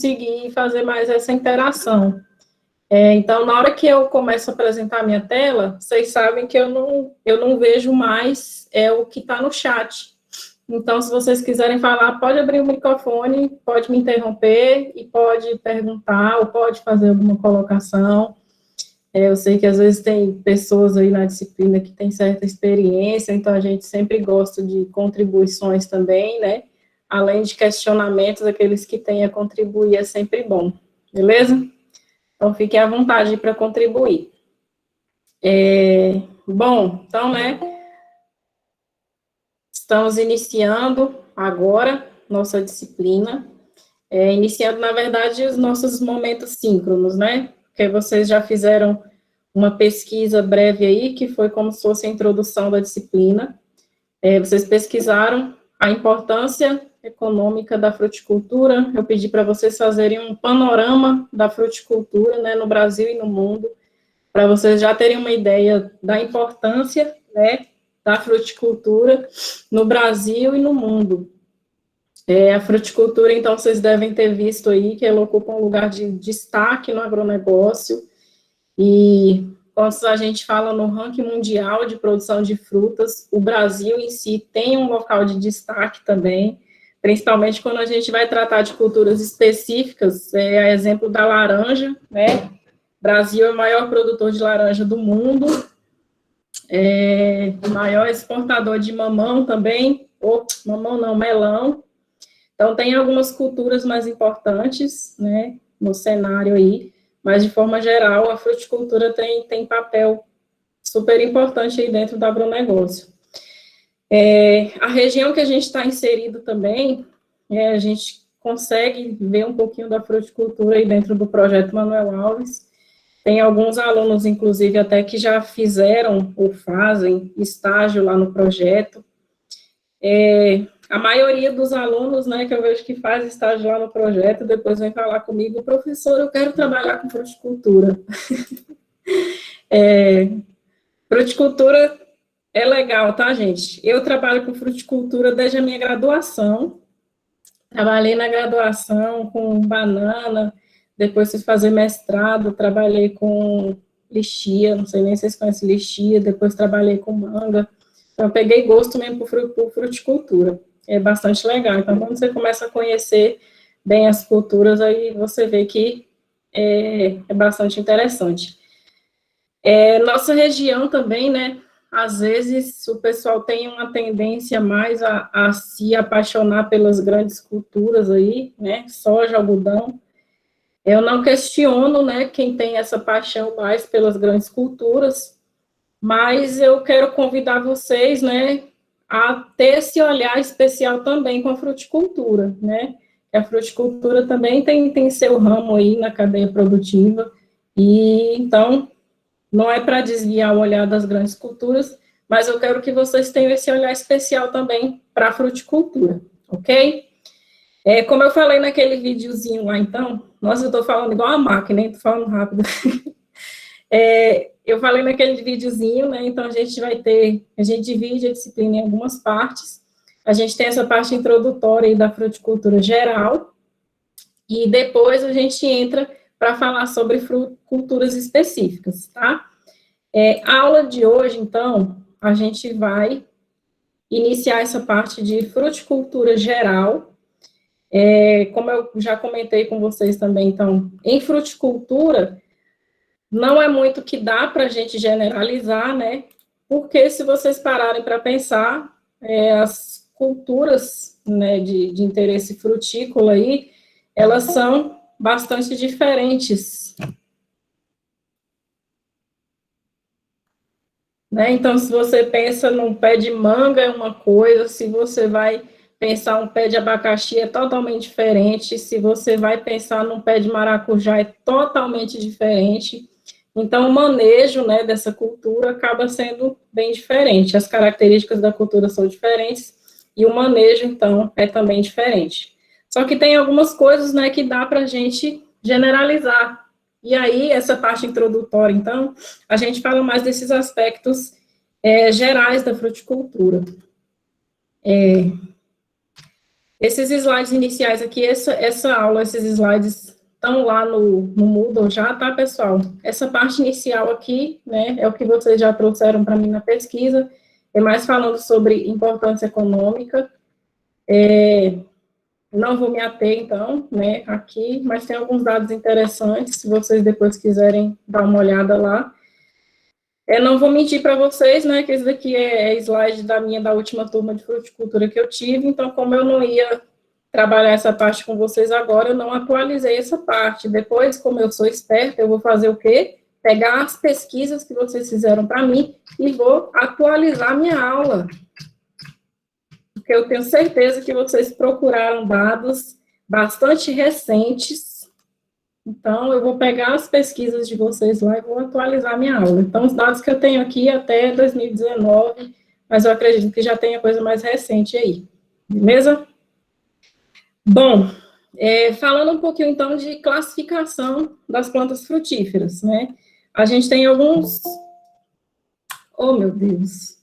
conseguir fazer mais essa interação. Então, na hora que eu começo a apresentar a minha tela, vocês sabem que eu não vejo mais o que está no chat. Então, se vocês quiserem falar, pode abrir o microfone, pode me interromper e pode perguntar ou pode fazer alguma colocação. Eu sei que às vezes tem pessoas aí na disciplina que têm certa experiência, então a gente sempre gosta de contribuições também, né? Além de questionamentos, aqueles que têm a contribuir é sempre bom, beleza? Então, fiquem à vontade para contribuir. Bom, então, né? Estamos iniciando agora nossa disciplina, iniciando, na verdade, os nossos momentos síncronos, né? Porque vocês já fizeram uma pesquisa breve aí, que foi como se fosse a introdução da disciplina. Vocês pesquisaram a importância econômica da fruticultura. Eu pedi para vocês fazerem um panorama da fruticultura, né, no Brasil e no mundo, para vocês já terem uma ideia da importância, né, da fruticultura no Brasil e no mundo. A fruticultura, então, vocês devem ter visto aí que ela ocupa um lugar de destaque no agronegócio, e quando a gente fala no ranking mundial de produção de frutas, o Brasil em si tem um local de destaque também, principalmente quando a gente vai tratar de culturas específicas, exemplo da laranja, né? O Brasil é o maior produtor de laranja do mundo, o maior exportador de mamão também, mamão não, melão. Então, tem algumas culturas mais importantes, né, no cenário aí, mas, de forma geral, a fruticultura tem papel super importante aí dentro do agronegócio. A região que a gente está inserido também, a gente consegue ver um pouquinho da fruticultura aí dentro do projeto Manuel Alves. Tem alguns alunos, inclusive, até que já fizeram ou fazem estágio lá no projeto. A maioria dos alunos, né, que eu vejo que faz estágio lá no projeto, depois vem falar comigo, professor, eu quero trabalhar com fruticultura. Fruticultura é legal, tá, gente? Eu trabalho com fruticultura desde a minha graduação. Trabalhei na graduação com banana, depois fui fazer mestrado, trabalhei com lixia, não sei nem se vocês conhecem lixia, depois trabalhei com manga. Então, eu peguei gosto mesmo por fruticultura. É bastante legal. Então, quando você começa a conhecer bem as culturas, aí você vê que é bastante interessante. Nossa região também, né, às vezes o pessoal tem uma tendência mais a se apaixonar pelas grandes culturas aí, né, soja, algodão. Eu não questiono, né, quem tem essa paixão mais pelas grandes culturas, mas eu quero convidar vocês, né, a ter esse olhar especial também com a fruticultura, né? A fruticultura também tem seu ramo aí na cadeia produtiva, e então não é para desviar o olhar das grandes culturas, mas eu quero que vocês tenham esse olhar especial também para a fruticultura, ok? Como eu falei naquele videozinho lá, então, nossa, eu estou falando igual a máquina, estou falando rápido. Eu falei naquele videozinho, né, então a gente divide a disciplina em algumas partes. A gente tem essa parte introdutória aí da fruticultura geral, e depois a gente entra para falar sobre culturas específicas, tá? A aula de hoje, então, a gente vai iniciar essa parte de fruticultura geral. Como eu já comentei com vocês também, então, em fruticultura, não é muito que dá para a gente generalizar, né? Porque se vocês pararem para pensar, as culturas, né, de interesse frutícola aí, elas são bastante diferentes, né? Então, se você pensa num pé de manga, é uma coisa, se você vai pensar um pé de abacaxi, é totalmente diferente, se você vai pensar num pé de maracujá, é totalmente diferente. Então, o manejo, né, dessa cultura acaba sendo bem diferente, as características da cultura são diferentes, e o manejo, então, é também diferente. Só que tem algumas coisas, né, que dá para a gente generalizar. E aí, essa parte introdutória, então, a gente fala mais desses aspectos gerais da fruticultura. Esses slides iniciais aqui, essa aula, esses slides estão lá no Moodle já, tá, pessoal? Essa parte inicial aqui, né, é o que vocês já trouxeram para mim na pesquisa, é mais falando sobre importância econômica. Não vou me ater, então, né, aqui, mas tem alguns dados interessantes, se vocês depois quiserem dar uma olhada lá. Não vou mentir para vocês, né, que esse daqui é slide da última turma de fruticultura que eu tive, então, como eu não ia trabalhar essa parte com vocês agora, eu não atualizei essa parte. Depois, como eu sou esperta, eu vou fazer o quê? Pegar as pesquisas que vocês fizeram para mim e vou atualizar minha aula. Porque eu tenho certeza que vocês procuraram dados bastante recentes. Então, eu vou pegar as pesquisas de vocês lá e vou atualizar minha aula. Então, os dados que eu tenho aqui até 2019, mas eu acredito que já tenha coisa mais recente aí. Beleza? Bom, falando um pouquinho, então, de classificação das plantas frutíferas, né? A gente tem alguns... Oh, meu Deus!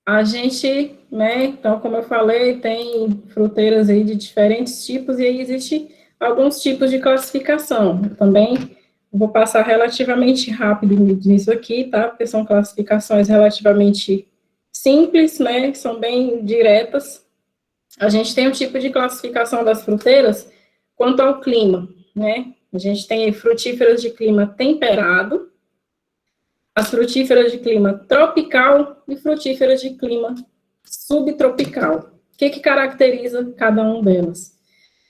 A gente, né, então, como eu falei, tem fruteiras aí de diferentes tipos, e aí existe alguns tipos de classificação. Eu também vou passar relativamente rápido nisso aqui, tá? Porque são classificações relativamente simples, né, são bem diretas. A gente tem um tipo de classificação das fruteiras quanto ao clima, né? A gente tem frutíferas de clima temperado, as frutíferas de clima tropical e frutíferas de clima subtropical. O que caracteriza cada uma delas?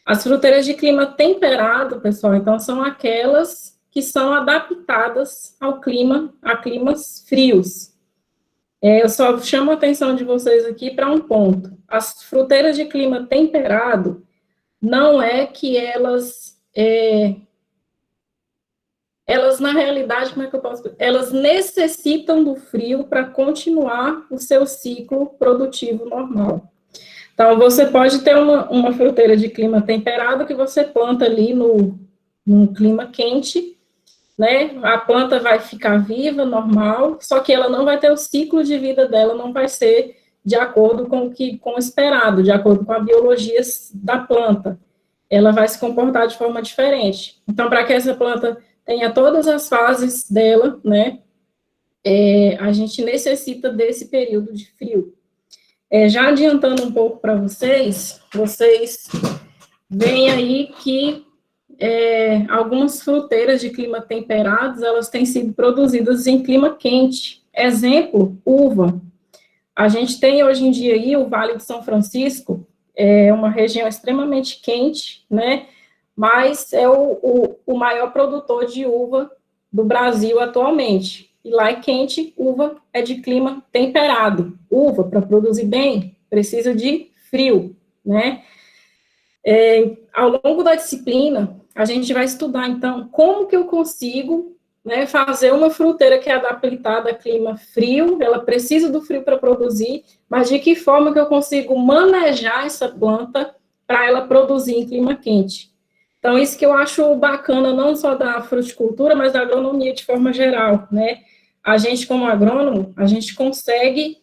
As fruteiras de clima temperado, pessoal, então, são aquelas que são adaptadas ao clima, a climas frios. Eu só chamo a atenção de vocês aqui para um ponto. As fruteiras de clima temperado, não é que elas, na realidade, como é que eu posso... Elas necessitam do frio para continuar o seu ciclo produtivo normal. Então, você pode ter uma fruteira de clima temperado que você planta ali num clima quente, né? A planta vai ficar viva, normal, só que ela não vai ter o ciclo de vida dela, não vai ser de acordo com o esperado, de acordo com a biologia da planta. Ela vai se comportar de forma diferente. Então, para que essa planta tenha todas as fases dela, né, a gente necessita desse período de frio. Já adiantando um pouco para vocês veem aí que algumas fruteiras de clima temperados, elas têm sido produzidas em clima quente. Exemplo, uva. A gente tem hoje em dia aí o Vale do São Francisco, é uma região extremamente quente, né, mas é o maior produtor de uva do Brasil atualmente. E lá é quente, uva é de clima temperado. Uva, para produzir bem, precisa de frio, né? Ao longo da disciplina, a gente vai estudar, então, como que eu consigo, né, fazer uma fruteira que é adaptada a clima frio, ela precisa do frio para produzir, mas de que forma que eu consigo manejar essa planta para ela produzir em clima quente. Então, isso que eu acho bacana, não só da fruticultura, mas da agronomia de forma geral, né? A gente, como agrônomo, a gente consegue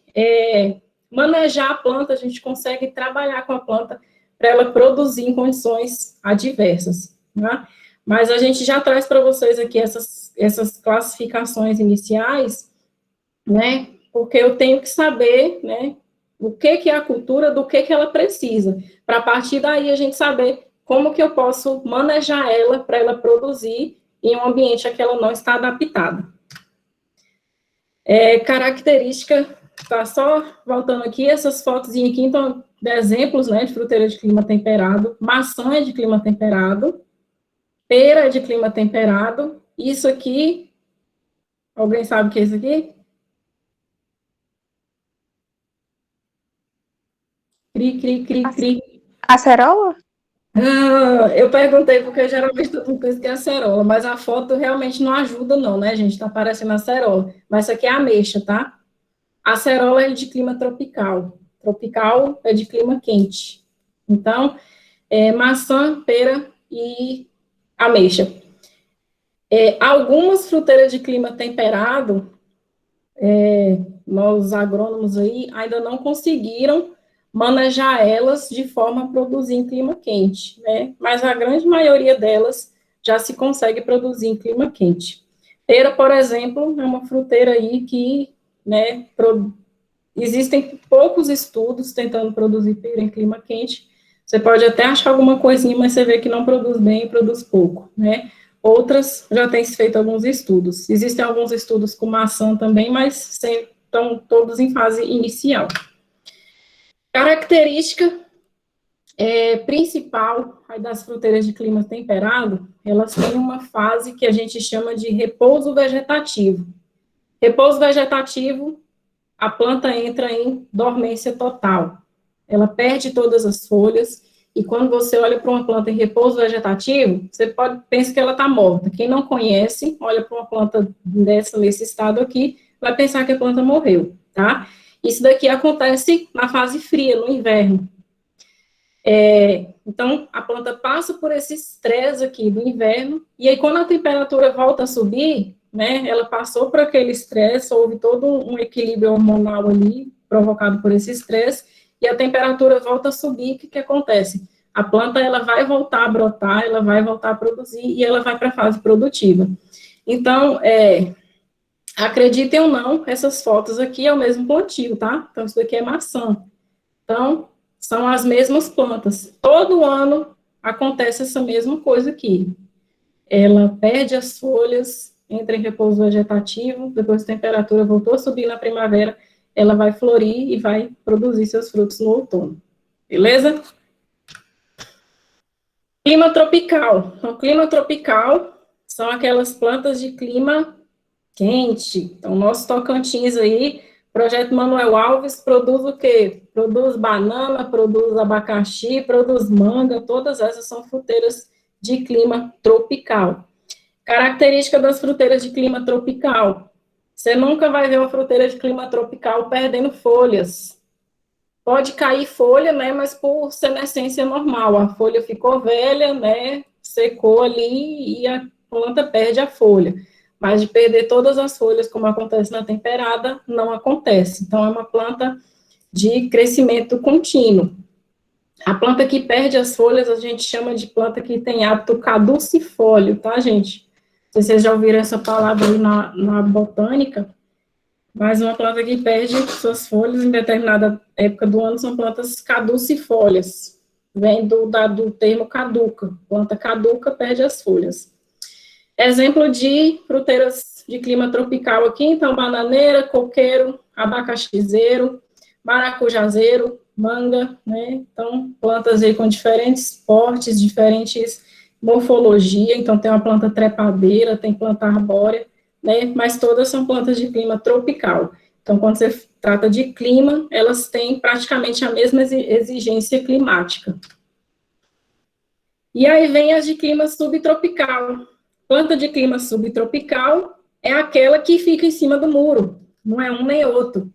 manejar a planta, a gente consegue trabalhar com a planta para ela produzir em condições adversas, né? Mas a gente já traz para vocês aqui essas classificações iniciais, né? Porque eu tenho que saber, né, o que é a cultura, do que ela precisa, para a partir daí a gente saber como que eu posso manejar ela para ela produzir em um ambiente a que ela não está adaptada. Característica, tá só voltando aqui, essas fotos aqui, então, de exemplos, né, de fruteira de clima temperado, maçã é de clima temperado, pera é de clima temperado, isso aqui, alguém sabe o que é isso aqui? Cri, cri, cri, cri. Acerola? Eu perguntei porque geralmente todo mundo pensa que é acerola, mas a foto realmente não ajuda não, né, gente? Tá parecendo acerola. Mas isso aqui é ameixa, tá? Acerola é de clima tropical. Tropical é de clima quente. Então, maçã, pera e ameixa. Algumas fruteiras de clima temperado, Nós, agrônomos aí, ainda não conseguiram manejar elas de forma a produzir em clima quente, né? Mas a grande maioria delas já se consegue produzir em clima quente. Pera, por exemplo, é uma fruteira aí que, né, existem poucos estudos tentando produzir pera em clima quente. Você pode até achar alguma coisinha, mas você vê que não produz bem e produz pouco, né? Outras já têm se feito alguns estudos. Existem alguns estudos com maçã também, mas estão todos em fase inicial. Característica principal das fruteiras de clima temperado, elas têm uma fase que a gente chama de repouso vegetativo. Repouso vegetativo, a planta entra em dormência total. Ela perde todas as folhas, e quando você olha para uma planta em repouso vegetativo, você pensa que ela está morta. Quem não conhece, olha para uma planta nesse estado aqui, vai pensar que a planta morreu, tá? Isso daqui acontece na fase fria, no inverno. Então, a planta passa por esse estresse aqui do inverno, e aí quando a temperatura volta a subir, né, ela passou por aquele estresse, houve todo um equilíbrio hormonal ali, provocado por esse estresse, e a temperatura volta a subir, o que acontece? A planta, ela vai voltar a brotar, ela vai voltar a produzir, e ela vai para a fase produtiva. Então, acreditem ou não, essas fotos aqui é o mesmo plantio, tá? Então, isso daqui é maçã. Então, são as mesmas plantas. Todo ano acontece essa mesma coisa aqui. Ela perde as folhas, entra em repouso vegetativo, depois a temperatura voltou a subir na primavera, ela vai florir e vai produzir seus frutos no outono. Beleza? Clima tropical. Então, clima tropical são aquelas plantas de clima quente. Então, nosso Tocantins aí, Projeto Manuel Alves, produz o quê? Produz banana, produz abacaxi, produz manga, todas essas são fruteiras de clima tropical. Característica das fruteiras de clima tropical. Você nunca vai ver uma fruteira de clima tropical perdendo folhas. Pode cair folha, né, mas por senescência normal. A folha ficou velha, né, secou ali e a planta perde a folha. Mas de perder todas as folhas, como acontece na temperada, não acontece. Então, é uma planta de crescimento contínuo. A planta que perde as folhas, a gente chama de planta que tem hábito caducifólio, tá, gente? Não sei se vocês já ouviram essa palavra aí na botânica, mas uma planta que perde suas folhas em determinada época do ano são plantas caducifólias. Vem do termo caduca. Planta caduca perde as folhas. Exemplo de fruteiras de clima tropical aqui, então, bananeira, coqueiro, abacaxizeiro, maracujazeiro, manga, né? Então, plantas aí com diferentes portes, diferentes morfologia, então tem uma planta trepadeira, tem planta arbórea, né? Mas todas são plantas de clima tropical. Então, quando você trata de clima, elas têm praticamente a mesma exigência climática. E aí vem as de clima subtropical. Planta de clima subtropical é aquela que fica em cima do muro, não é um nem outro.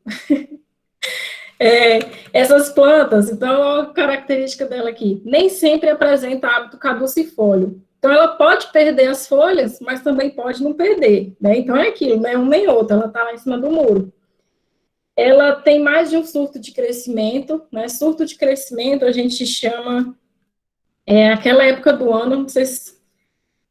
Essas plantas, então, a característica dela aqui, nem sempre apresenta hábito caducifólio. Então, ela pode perder as folhas, mas também pode não perder, né? Então, é aquilo, não é um nem outro, ela está lá em cima do muro. Ela tem mais de um surto de crescimento, né? Surto de crescimento a gente chama, aquela época do ano, não sei se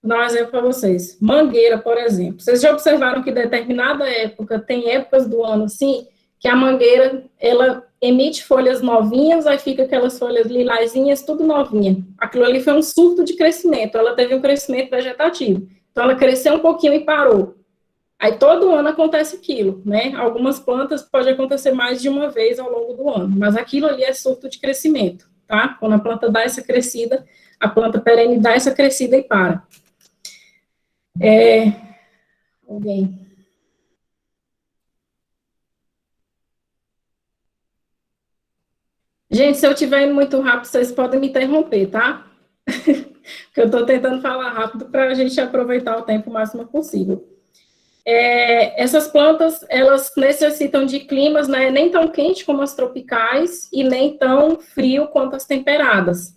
vou dar um exemplo para vocês. Mangueira, por exemplo. Vocês já observaram que determinada época, tem épocas do ano, assim, que a mangueira, ela emite folhas novinhas, aí fica aquelas folhas lilazinhas, tudo novinha. Aquilo ali foi um surto de crescimento, ela teve um crescimento vegetativo. Então, ela cresceu um pouquinho e parou. Aí, todo ano acontece aquilo, né? Algumas plantas pode acontecer mais de uma vez ao longo do ano, mas aquilo ali é surto de crescimento, tá? Quando a planta dá essa crescida, a planta perene dá essa crescida e para. Alguém. Gente, se eu estiver indo muito rápido, vocês podem me interromper, tá? Porque eu estou tentando falar rápido para a gente aproveitar o tempo o máximo possível. Essas plantas, elas necessitam de climas, né, nem tão quente como as tropicais e nem tão frio quanto as temperadas.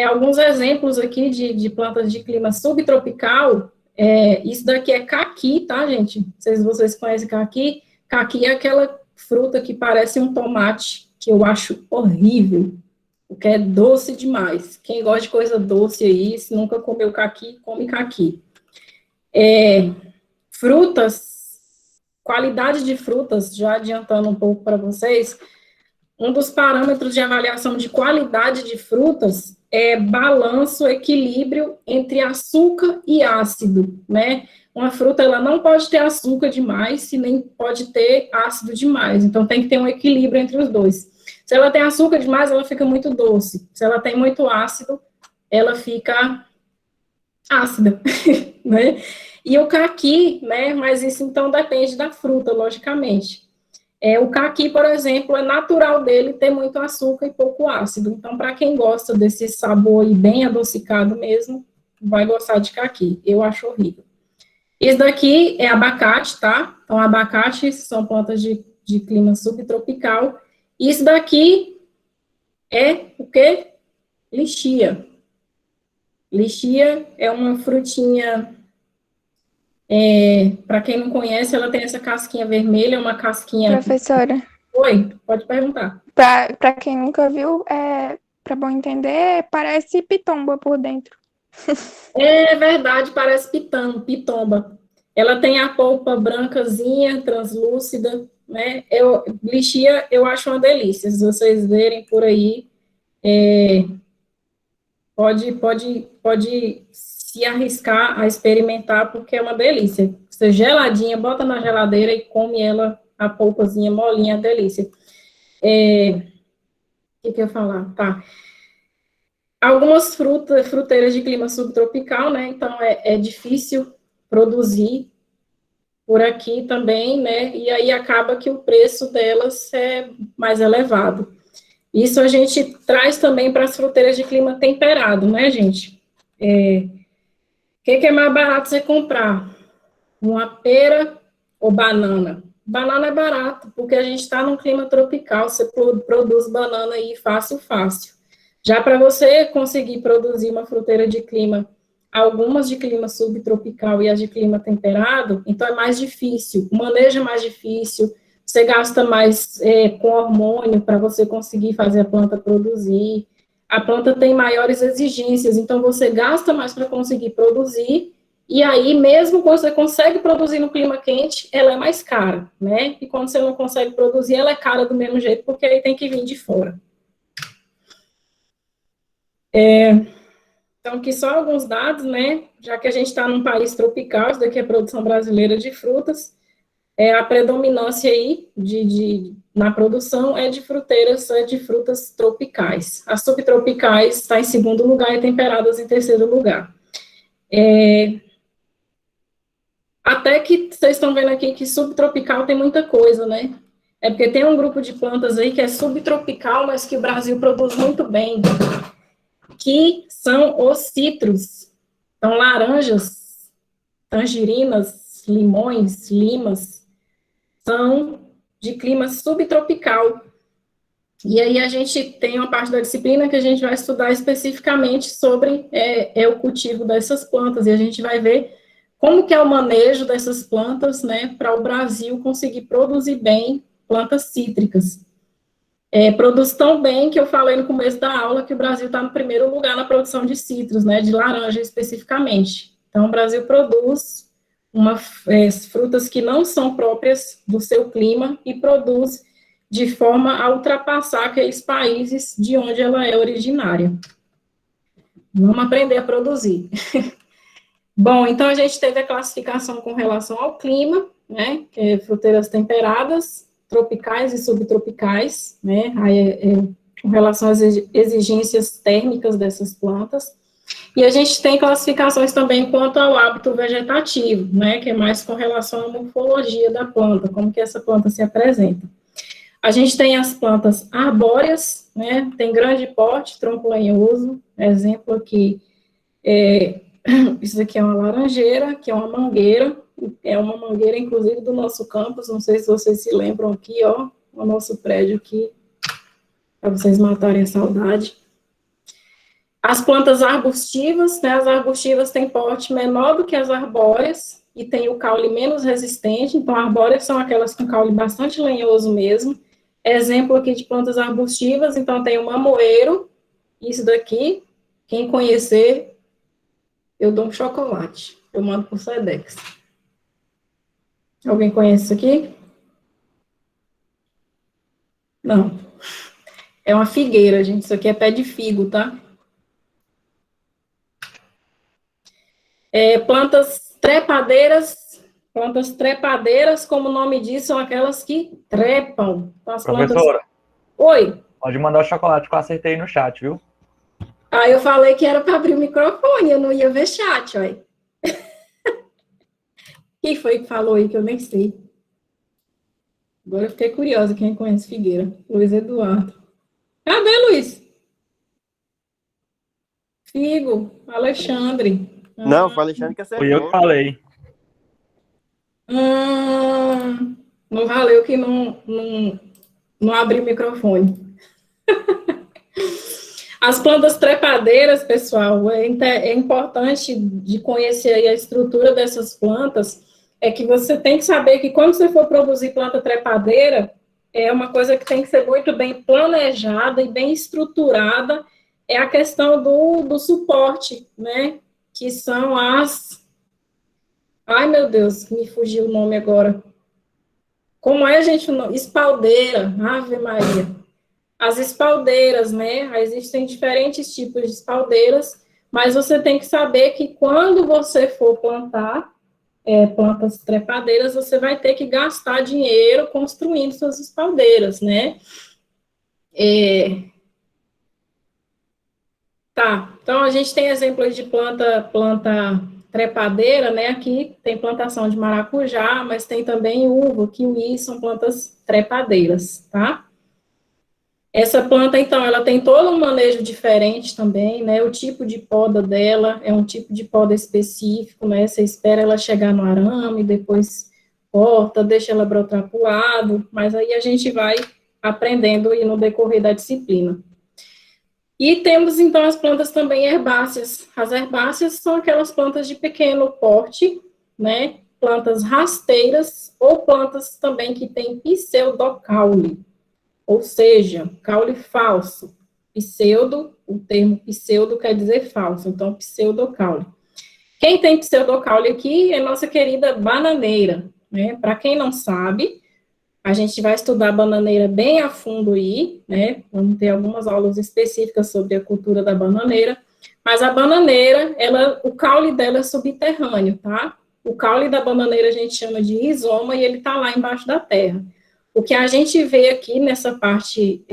Alguns exemplos aqui de plantas de clima subtropical, isso daqui é caqui, tá, gente? Não sei se vocês conhecem caqui. Caqui é aquela fruta que parece um tomate, que eu acho horrível, porque é doce demais. Quem gosta de coisa doce aí, se nunca comeu caqui, come caqui. Frutas, qualidade de frutas, já adiantando um pouco para vocês, um dos parâmetros de avaliação de qualidade de frutas é balanço, equilíbrio entre açúcar e ácido, né? Uma fruta, ela não pode ter açúcar demais e nem pode ter ácido demais, então tem que ter um equilíbrio entre os dois. Se ela tem açúcar demais, ela fica muito doce. Se ela tem muito ácido, ela fica ácida, né? E o caqui, né? Mas isso então depende da fruta, logicamente. O caqui, por exemplo, é natural dele ter muito açúcar e pouco ácido. Então, para quem gosta desse sabor aí bem adocicado mesmo, vai gostar de caqui. Eu acho horrível. Isso daqui é abacate, tá? Então, abacate são plantas de clima subtropical. Isso daqui é o quê? Lixia. Lixia é uma frutinha, para quem não conhece, ela tem essa casquinha vermelha, uma casquinha... Professora, Oi, pode perguntar. para quem nunca viu, para bom entender, parece pitomba por dentro. É verdade, parece pitomba. Ela tem a polpa brancazinha, translúcida, né? Lixia, eu acho uma delícia. Se vocês verem por aí, pode se arriscar a experimentar, porque é uma delícia. Você geladinha, bota na geladeira e come ela, a polpazinha molinha, é delícia. O que eu ia falar? Tá. Algumas fruteiras de clima subtropical, né? Então, é difícil produzir por aqui também, né? E aí acaba que o preço delas é mais elevado. Isso a gente traz também para as fruteiras de clima temperado, né, gente? O que é mais barato você comprar? Uma pera ou banana? Banana é barato, porque a gente está num clima tropical, você produz banana aí fácil, fácil. Já para você conseguir produzir uma fruteira de clima, algumas de clima subtropical e as de clima temperado, então é mais difícil, o manejo é mais difícil, você gasta mais com hormônio para você conseguir fazer a planta produzir, a planta tem maiores exigências, então você gasta mais para conseguir produzir, e aí, mesmo quando você consegue produzir no clima quente, ela é mais cara, né? E quando você não consegue produzir, ela é cara do mesmo jeito, porque aí tem que vir de fora. Então, aqui só alguns dados, né? Já que a gente está num país tropical, isso daqui é a produção brasileira de frutas, a predominância aí na produção é de fruteiras, é de frutas tropicais. As subtropicais está em segundo lugar e temperadas em terceiro lugar. Até que vocês estão vendo aqui que subtropical tem muita coisa, né? É porque tem um grupo de plantas aí que é subtropical, mas que o Brasil produz muito bem, que são os citros. Então, laranjas, tangerinas, limões, limas, são de clima subtropical. E aí a gente tem uma parte da disciplina que a gente vai estudar especificamente sobre o cultivo dessas plantas, e a gente vai ver como que é o manejo dessas plantas, né, para o Brasil conseguir produzir bem plantas cítricas. Produz tão bem que eu falei no começo da aula que o Brasil está no primeiro lugar na produção de citros, né, de laranja especificamente. Então, o Brasil produz frutas que não são próprias do seu clima e produz de forma a ultrapassar aqueles países de onde ela é originária. Vamos aprender a produzir. Bom, então a gente teve a classificação com relação ao clima, né, que é fruteiras temperadas, tropicais e subtropicais, né, com relação às exigências térmicas dessas plantas. E a gente tem classificações também quanto ao hábito vegetativo, né, que é mais com relação à morfologia da planta, como que essa planta se apresenta. A gente tem as plantas arbóreas, né, tem grande porte, tronco lenhoso, exemplo aqui, isso aqui é uma laranjeira, que é uma mangueira inclusive do nosso campus, não sei se vocês se lembram aqui, ó, o nosso prédio aqui, para vocês matarem a saudade. As plantas arbustivas, né, as arbustivas têm porte menor do que as arbóreas e tem o caule menos resistente, então arbóreas são aquelas com caule bastante lenhoso mesmo. Exemplo aqui de plantas arbustivas, então tem o mamoeiro, isso daqui, quem conhecer, eu dou um chocolate, eu mando por Sedex. Alguém conhece isso aqui? Não. É uma figueira, gente, isso aqui é pé de figo, tá? Plantas trepadeiras, como o nome diz, são aquelas que trepam. Então, as plantas... Professora, Oi. pode mandar o chocolate que eu acertei no chat, viu? Ah, eu falei que era para abrir o microfone, eu não ia ver chat, olha. Quem foi que falou aí que eu nem sei? Agora eu fiquei curiosa, quem conhece Figueira? Luiz Eduardo. Cadê, Luiz? Figo, Alexandre. Não, foi o Alexandre que acertou. Foi eu que falei. Não valeu que não abri o microfone. As plantas trepadeiras, pessoal, é importante de conhecer aí a estrutura dessas plantas, é que você tem que saber que quando você for produzir planta trepadeira, é uma coisa que tem que ser muito bem planejada e bem estruturada, é a questão do suporte, né, que são as... Ai, meu Deus, me fugiu o nome agora. Como é, gente? Espaldeira, Ave Maria. As espaldeiras, né? Existem diferentes tipos de espaldeiras, mas você tem que saber que quando você for plantar plantas trepadeiras, você vai ter que gastar dinheiro construindo suas espaldeiras, né? Tá, então a gente tem exemplos de planta trepadeira, né? Aqui tem plantação de maracujá, mas tem também uva, kiwi, são plantas trepadeiras, tá? Essa planta, então, ela tem todo um manejo diferente também, né? O tipo de poda dela é um tipo de poda específico, né? Você espera ela chegar no arame, depois corta, deixa ela brotar para o lado, mas aí a gente vai aprendendo aí no decorrer da disciplina. E temos, então, as plantas também herbáceas. As herbáceas são aquelas plantas de pequeno porte, né? Plantas rasteiras ou plantas também que têm pseudocaule. Ou seja, caule falso. Pseudo, o termo pseudo quer dizer falso, então pseudocaule. Quem tem pseudocaule aqui é nossa querida bananeira, né? Para quem não sabe, a gente vai estudar a bananeira bem a fundo aí, né? Vamos ter algumas aulas específicas sobre a cultura da bananeira, mas a bananeira, o caule dela é subterrâneo, tá? O caule da bananeira a gente chama de rizoma e ele tá lá embaixo da terra. O que a gente vê aqui nessa parte,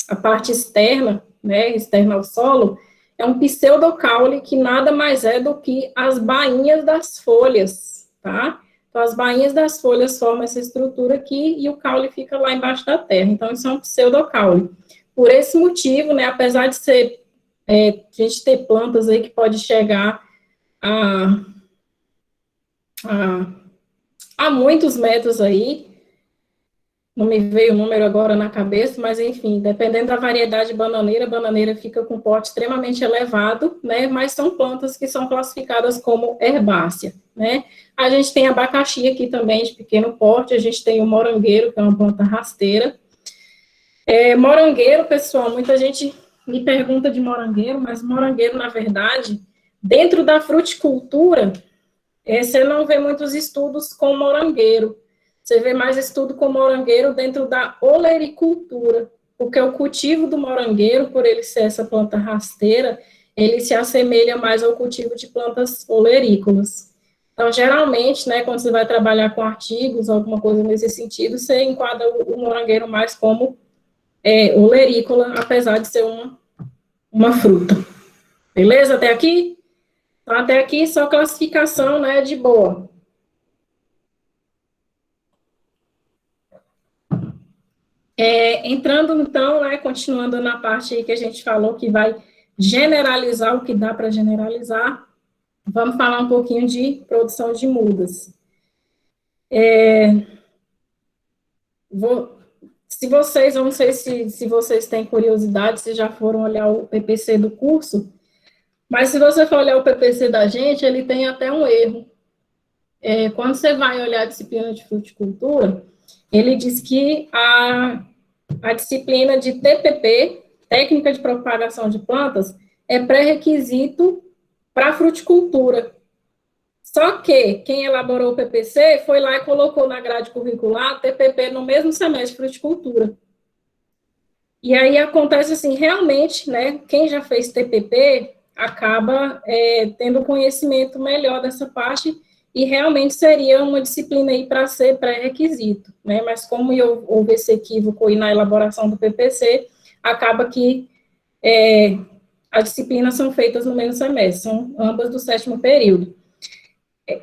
a parte externa, né, externa ao solo, é um pseudocaule que nada mais é do que as bainhas das folhas, tá? Então, as bainhas das folhas formam essa estrutura aqui e o caule fica lá embaixo da terra. Então, isso é um pseudocaule. Por esse motivo, né, apesar de ser, a gente ter plantas aí que pode chegar a muitos metros aí, não me veio o número agora na cabeça, mas enfim, dependendo da variedade bananeira, a bananeira fica com porte extremamente elevado, né, mas são plantas que são classificadas como herbácea, né. A gente tem abacaxi aqui também, de pequeno porte, a gente tem o morangueiro, que é uma planta rasteira. Morangueiro, pessoal, muita gente me pergunta de morangueiro, mas morangueiro, na verdade, dentro da fruticultura, você não vê muitos estudos com morangueiro. Você vê mais estudo com morangueiro dentro da olericultura, porque o cultivo do morangueiro, por ele ser essa planta rasteira, ele se assemelha mais ao cultivo de plantas olerícolas. Então, geralmente, né, quando você vai trabalhar com artigos, alguma coisa nesse sentido, você enquadra o morangueiro mais como olerícola, apesar de ser uma fruta. Beleza? Até aqui? Então, até aqui, só classificação, né, de boa. Entrando, então, né, continuando na parte aí que a gente falou, que vai generalizar o que dá para generalizar, vamos falar um pouquinho de produção de mudas. Se vocês, eu não sei se vocês têm curiosidade, se já foram olhar o PPC do curso, mas se você for olhar o PPC da gente, ele tem até um erro. Quando você vai olhar a disciplina de fruticultura, ele diz que a disciplina de TPP, Técnica de Propagação de Plantas, é pré-requisito para a fruticultura. Só que quem elaborou o PPC foi lá e colocou na grade curricular TPP no mesmo semestre de fruticultura. E aí acontece assim, realmente, né, quem já fez TPP acaba tendo conhecimento melhor dessa parte e realmente seria uma disciplina aí para ser pré-requisito, né, mas como houve esse equívoco aí na elaboração do PPC, acaba que as disciplinas são feitas no mesmo semestre, são ambas do 7º período.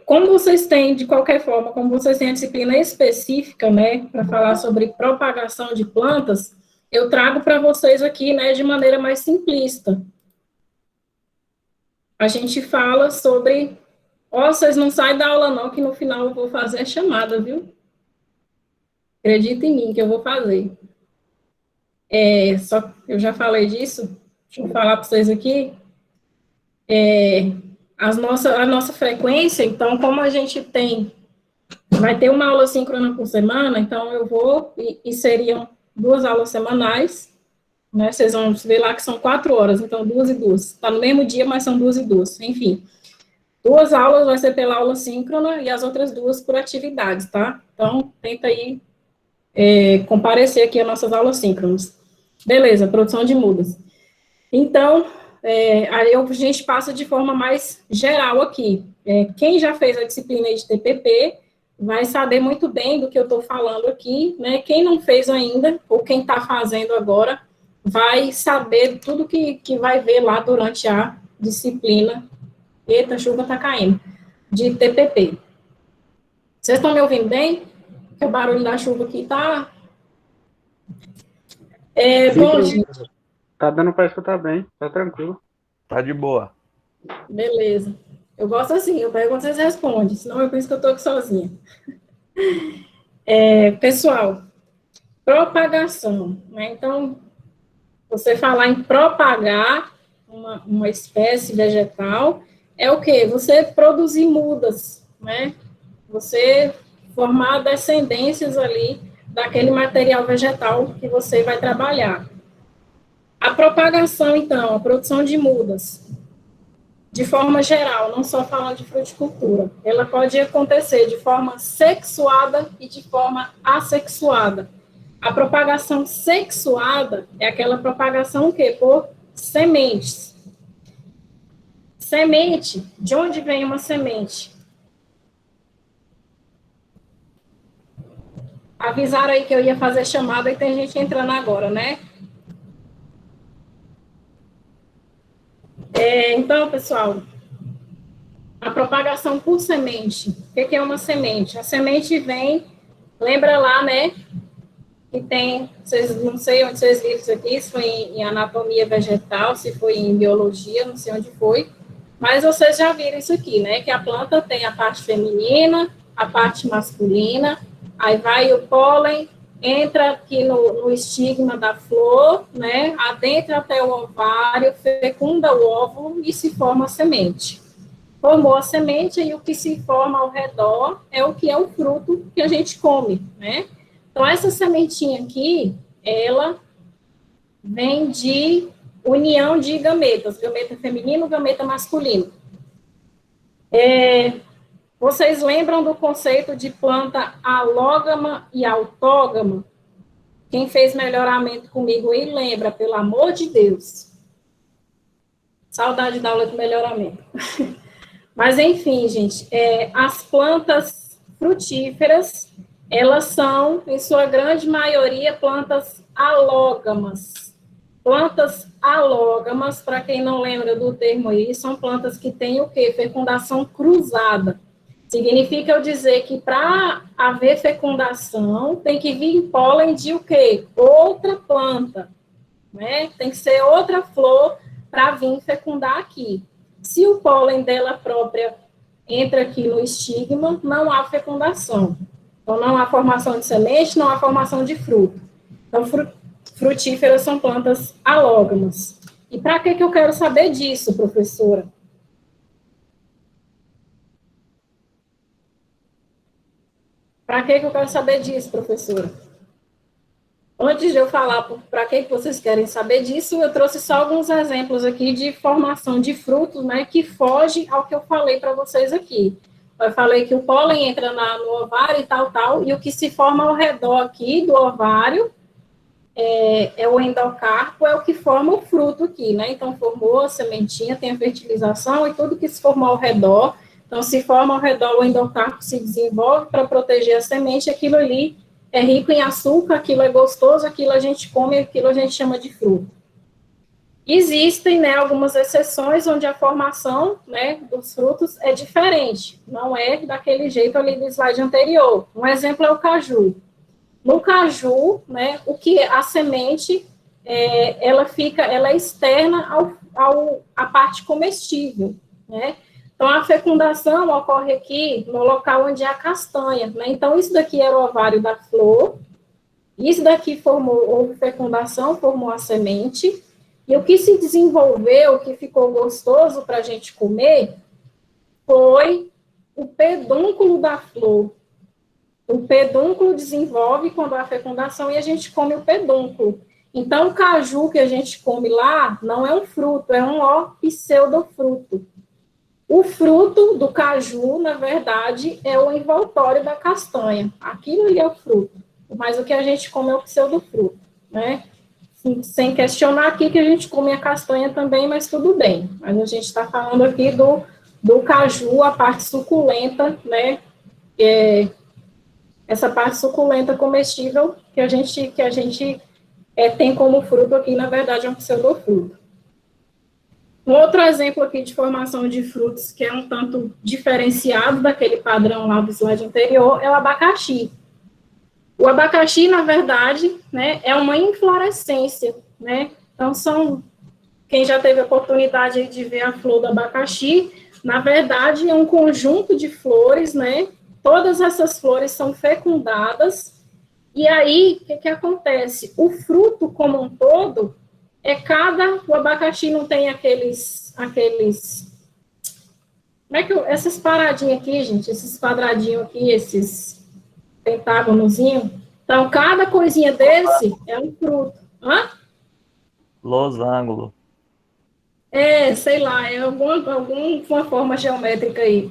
Como vocês têm, de qualquer forma, como vocês têm a disciplina específica, né, para falar sobre propagação de plantas, eu trago para vocês aqui, né, de maneira mais simplista. A gente fala sobre... vocês não saem da aula não, que no final eu vou fazer a chamada, viu? Acredita em mim que eu vou fazer. Só eu já falei disso, deixa eu falar para vocês aqui. A nossa frequência, então, como a gente vai ter uma aula síncrona por semana, então eu vou, e seriam 2 aulas semanais, né, vocês vão ver lá que são 4 horas, então 2 e 2, está no mesmo dia, mas são 2 e 2, enfim. 2 aulas vai ser pela aula síncrona, e as outras 2 por atividades, tá? Então, tenta aí comparecer aqui às nossas aulas síncronas. Beleza, produção de mudas. Então, aí a gente passa de forma mais geral aqui. Quem já fez a disciplina de TPP vai saber muito bem do que eu estou falando aqui, né? Quem não fez ainda, ou quem está fazendo agora, vai saber tudo que vai ver lá durante a disciplina. Eita, a chuva está caindo. De TPP. Vocês estão me ouvindo bem? Porque o barulho da chuva aqui está... bom, gente. Tá dando para escutar bem, tá tranquilo. Tá de boa. Beleza. Eu gosto assim, eu pergunto, vocês respondem, senão eu penso que eu estou aqui sozinha. Pessoal, propagação, né? Então, você falar em propagar uma espécie vegetal, é o quê? Você produzir mudas, né? Você formar descendências ali daquele material vegetal que você vai trabalhar. A propagação, então, a produção de mudas, de forma geral, não só falando de fruticultura, ela pode acontecer de forma sexuada e de forma assexuada. A propagação sexuada é aquela propagação o quê? Por sementes. Semente, de onde vem uma semente? Avisaram aí que eu ia fazer chamada e tem gente entrando agora, né? Então, pessoal, a propagação por semente. O que é uma semente? A semente vem, lembra lá, né? Que tem, não sei onde vocês viram isso aqui, se foi em anatomia vegetal, se foi em biologia, não sei onde foi, mas vocês já viram isso aqui, né? Que a planta tem a parte feminina, a parte masculina, aí vai o pólen, entra aqui no estigma da flor, né, adentra até o ovário, fecunda o óvulo e se forma a semente. Formou a semente e o que se forma ao redor é o que é o fruto que a gente come, né? Então, essa sementinha aqui, ela vem de união de gametas, gameta feminino, gameta masculino. Vocês lembram do conceito de planta alógama e autógama? Quem fez melhoramento comigo aí lembra, pelo amor de Deus. Saudade da aula de melhoramento. Mas, enfim, gente, as plantas frutíferas, elas são, em sua grande maioria, plantas alógamas. Plantas alógamas, para quem não lembra do termo aí, são plantas que têm o quê? Fecundação cruzada. Significa eu dizer que para haver fecundação, tem que vir pólen de o quê? Outra planta, né? Tem que ser outra flor para vir fecundar aqui. Se o pólen dela própria entra aqui no estigma, não há fecundação. Então, não há formação de semente, não há formação de fruto. Então, frutíferas são plantas alógamas. E para que eu quero saber disso, professora? Para que eu quero saber disso, professora? Antes de eu falar para que vocês querem saber disso, eu trouxe só alguns exemplos aqui de formação de frutos, né, que foge ao que eu falei para vocês aqui. Eu falei que o pólen entra no ovário e tal, e o que se forma ao redor aqui do ovário é o endocarpo, é o que forma o fruto aqui, né? Então, formou a sementinha, tem a fertilização e tudo que se formou ao redor. Então, se forma ao redor, o endocarpo se desenvolve para proteger a semente, aquilo ali é rico em açúcar, aquilo é gostoso, aquilo a gente come, aquilo a gente chama de fruto. Existem, né, algumas exceções onde a formação, né, dos frutos é diferente, não é daquele jeito ali do slide anterior. Um exemplo é o caju. No caju, né, o que a semente, ela é externa à parte comestível, né? Então, a fecundação ocorre aqui no local onde é a castanha, né? Então, isso daqui era o ovário da flor, isso daqui houve fecundação, formou a semente, e o que se desenvolveu, o que ficou gostoso para a gente comer, foi o pedúnculo da flor. O pedúnculo desenvolve quando há fecundação e a gente come o pedúnculo. Então, o caju que a gente come lá não é um fruto, é um pseudofruto. O fruto do caju, na verdade, é o envoltório da castanha. Aquilo ali é o fruto. Mas o que a gente come é o pseudofruto, né? Sem questionar aqui que a gente come a castanha também, mas tudo bem. Mas a gente está falando aqui do caju, a parte suculenta, né? Essa parte suculenta comestível que a gente tem como fruto aqui, na verdade, é um pseudofruto. Um outro exemplo aqui de formação de frutos que é um tanto diferenciado daquele padrão lá do slide anterior é o abacaxi. O abacaxi, na verdade, né, é uma inflorescência, né? Então, quem já teve a oportunidade de ver a flor do abacaxi, na verdade, é um conjunto de flores, né? Todas essas flores são fecundadas, e aí, o que acontece? O fruto como um todo, o abacaxi não tem aqueles essas paradinhas aqui, gente, esses quadradinhos aqui, esses pentágonozinhos, então, cada coisinha desse é um fruto. Hã? Losango. Sei lá, é alguma forma geométrica aí.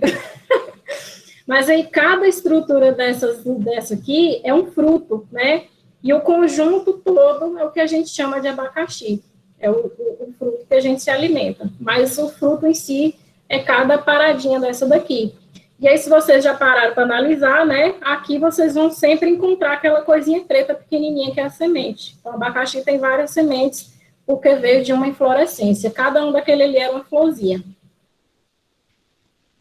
Mas aí, cada estrutura dessa aqui é um fruto, né? E o conjunto todo é o que a gente chama de abacaxi. É o fruto que a gente se alimenta. Mas o fruto em si é cada paradinha dessa daqui. E aí, se vocês já pararam para analisar, né? Aqui vocês vão sempre encontrar aquela coisinha preta pequenininha que é a semente. Então, o abacaxi tem várias sementes, porque veio de uma inflorescência. Cada um daquele ali era uma florzinha.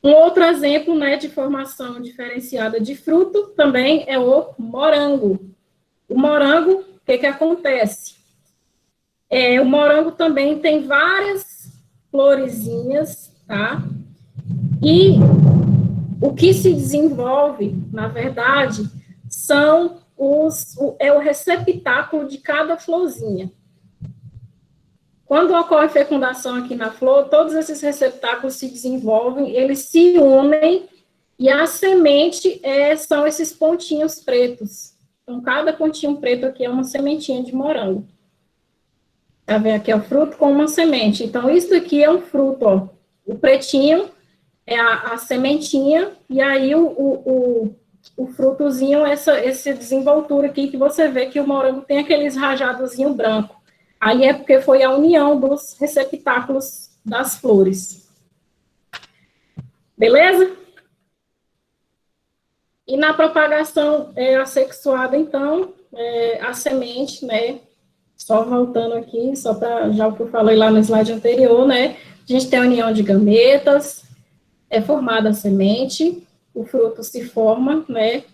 Um outro exemplo, né, de formação diferenciada de fruto também é o morango. O morango, o que acontece? O morango também tem várias florezinhas, tá? E o que se desenvolve, na verdade, é o receptáculo de cada florzinha. Quando ocorre fecundação aqui na flor, todos esses receptáculos se desenvolvem, eles se unem, e a semente são esses pontinhos pretos. Então, cada pontinho preto aqui é uma sementinha de morango. Tá vendo? Aqui é o fruto com uma semente. Então, isso aqui é um fruto, ó. O pretinho é a sementinha, e aí o frutozinho, esse desenvoltura aqui, que você vê que o morango tem aqueles rajadozinho branco. Aí é porque foi a união dos receptáculos das flores. Beleza? E na propagação assexuada, então, a semente, né? Só voltando aqui, só para já o que eu falei lá no slide anterior, né? A gente tem a união de gametas, é formada a semente, o fruto se forma, né?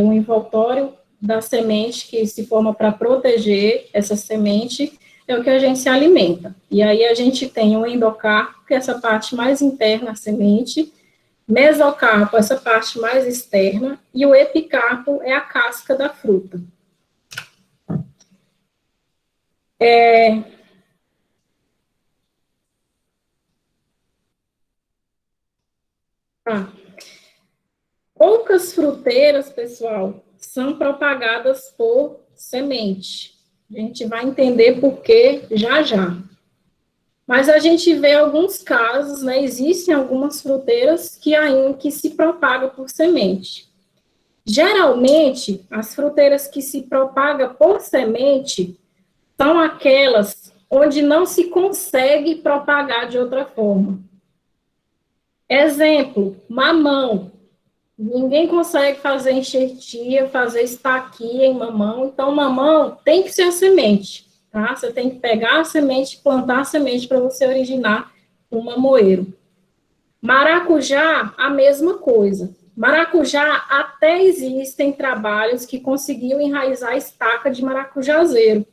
Um envoltório da semente que se forma para proteger essa semente, é o que a gente se alimenta. E aí a gente tem o endocarpo, que é essa parte mais interna da semente, mesocarpo, essa parte mais externa, e o epicarpo é a casca da fruta. Ah, poucas fruteiras, pessoal, são propagadas por semente. A gente vai entender por quê já já. Mas a gente vê alguns casos, né? Existem algumas fruteiras que ainda que se propagam por semente. Geralmente, as fruteiras que se propagam por semente são aquelas onde não se consegue propagar de outra forma. Exemplo, mamão. Ninguém consegue fazer enxertia, fazer estaquia em mamão, então mamão tem que ser a semente, tá? Você tem que pegar a semente, plantar a semente para você originar um mamoeiro. Maracujá, a mesma coisa. Maracujá, até existem trabalhos que conseguiam enraizar a estaca de maracujazeiro,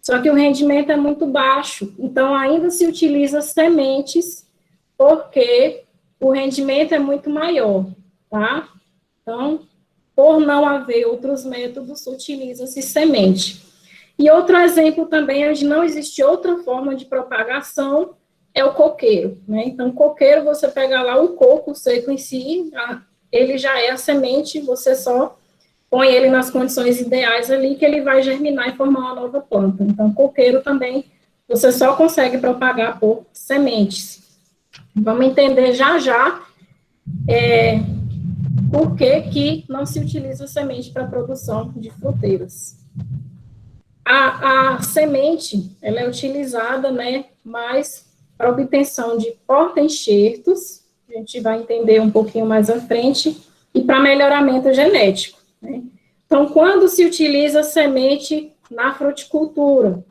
só que o rendimento é muito baixo, então ainda se utiliza sementes, porque o rendimento é muito maior, tá? Então, por não haver outros métodos, utiliza-se semente. E outro exemplo também, onde não existe outra forma de propagação, é o coqueiro, né? Então, coqueiro, você pega lá o coco seco em si, ele já é a semente, você só põe ele nas condições ideais ali, que ele vai germinar e formar uma nova planta. Então, coqueiro também, você só consegue propagar por sementes. Vamos entender já já por que não se utiliza semente para a produção de fruteiras. A semente, ela é utilizada, né, mais para obtenção de porta-enxertos, a gente vai entender um pouquinho mais à frente, e para melhoramento genético, né? Então, quando se utiliza semente na fruticultura,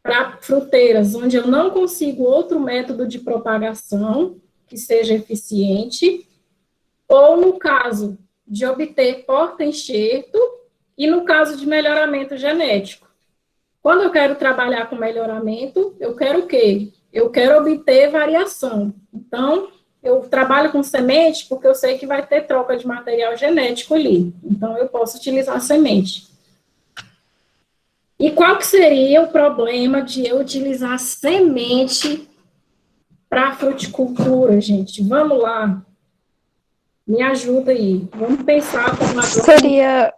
para fruteiras, onde eu não consigo outro método de propagação que seja eficiente, ou no caso de obter porta-enxerto, e no caso de melhoramento genético. Quando eu quero trabalhar com melhoramento, eu quero o quê? Eu quero obter variação. Então, eu trabalho com semente porque eu sei que vai ter troca de material genético ali. Então, eu posso utilizar semente. E qual que seria o problema de eu utilizar semente para fruticultura, gente? Vamos lá. Me ajuda aí. Vamos pensar como a Seria.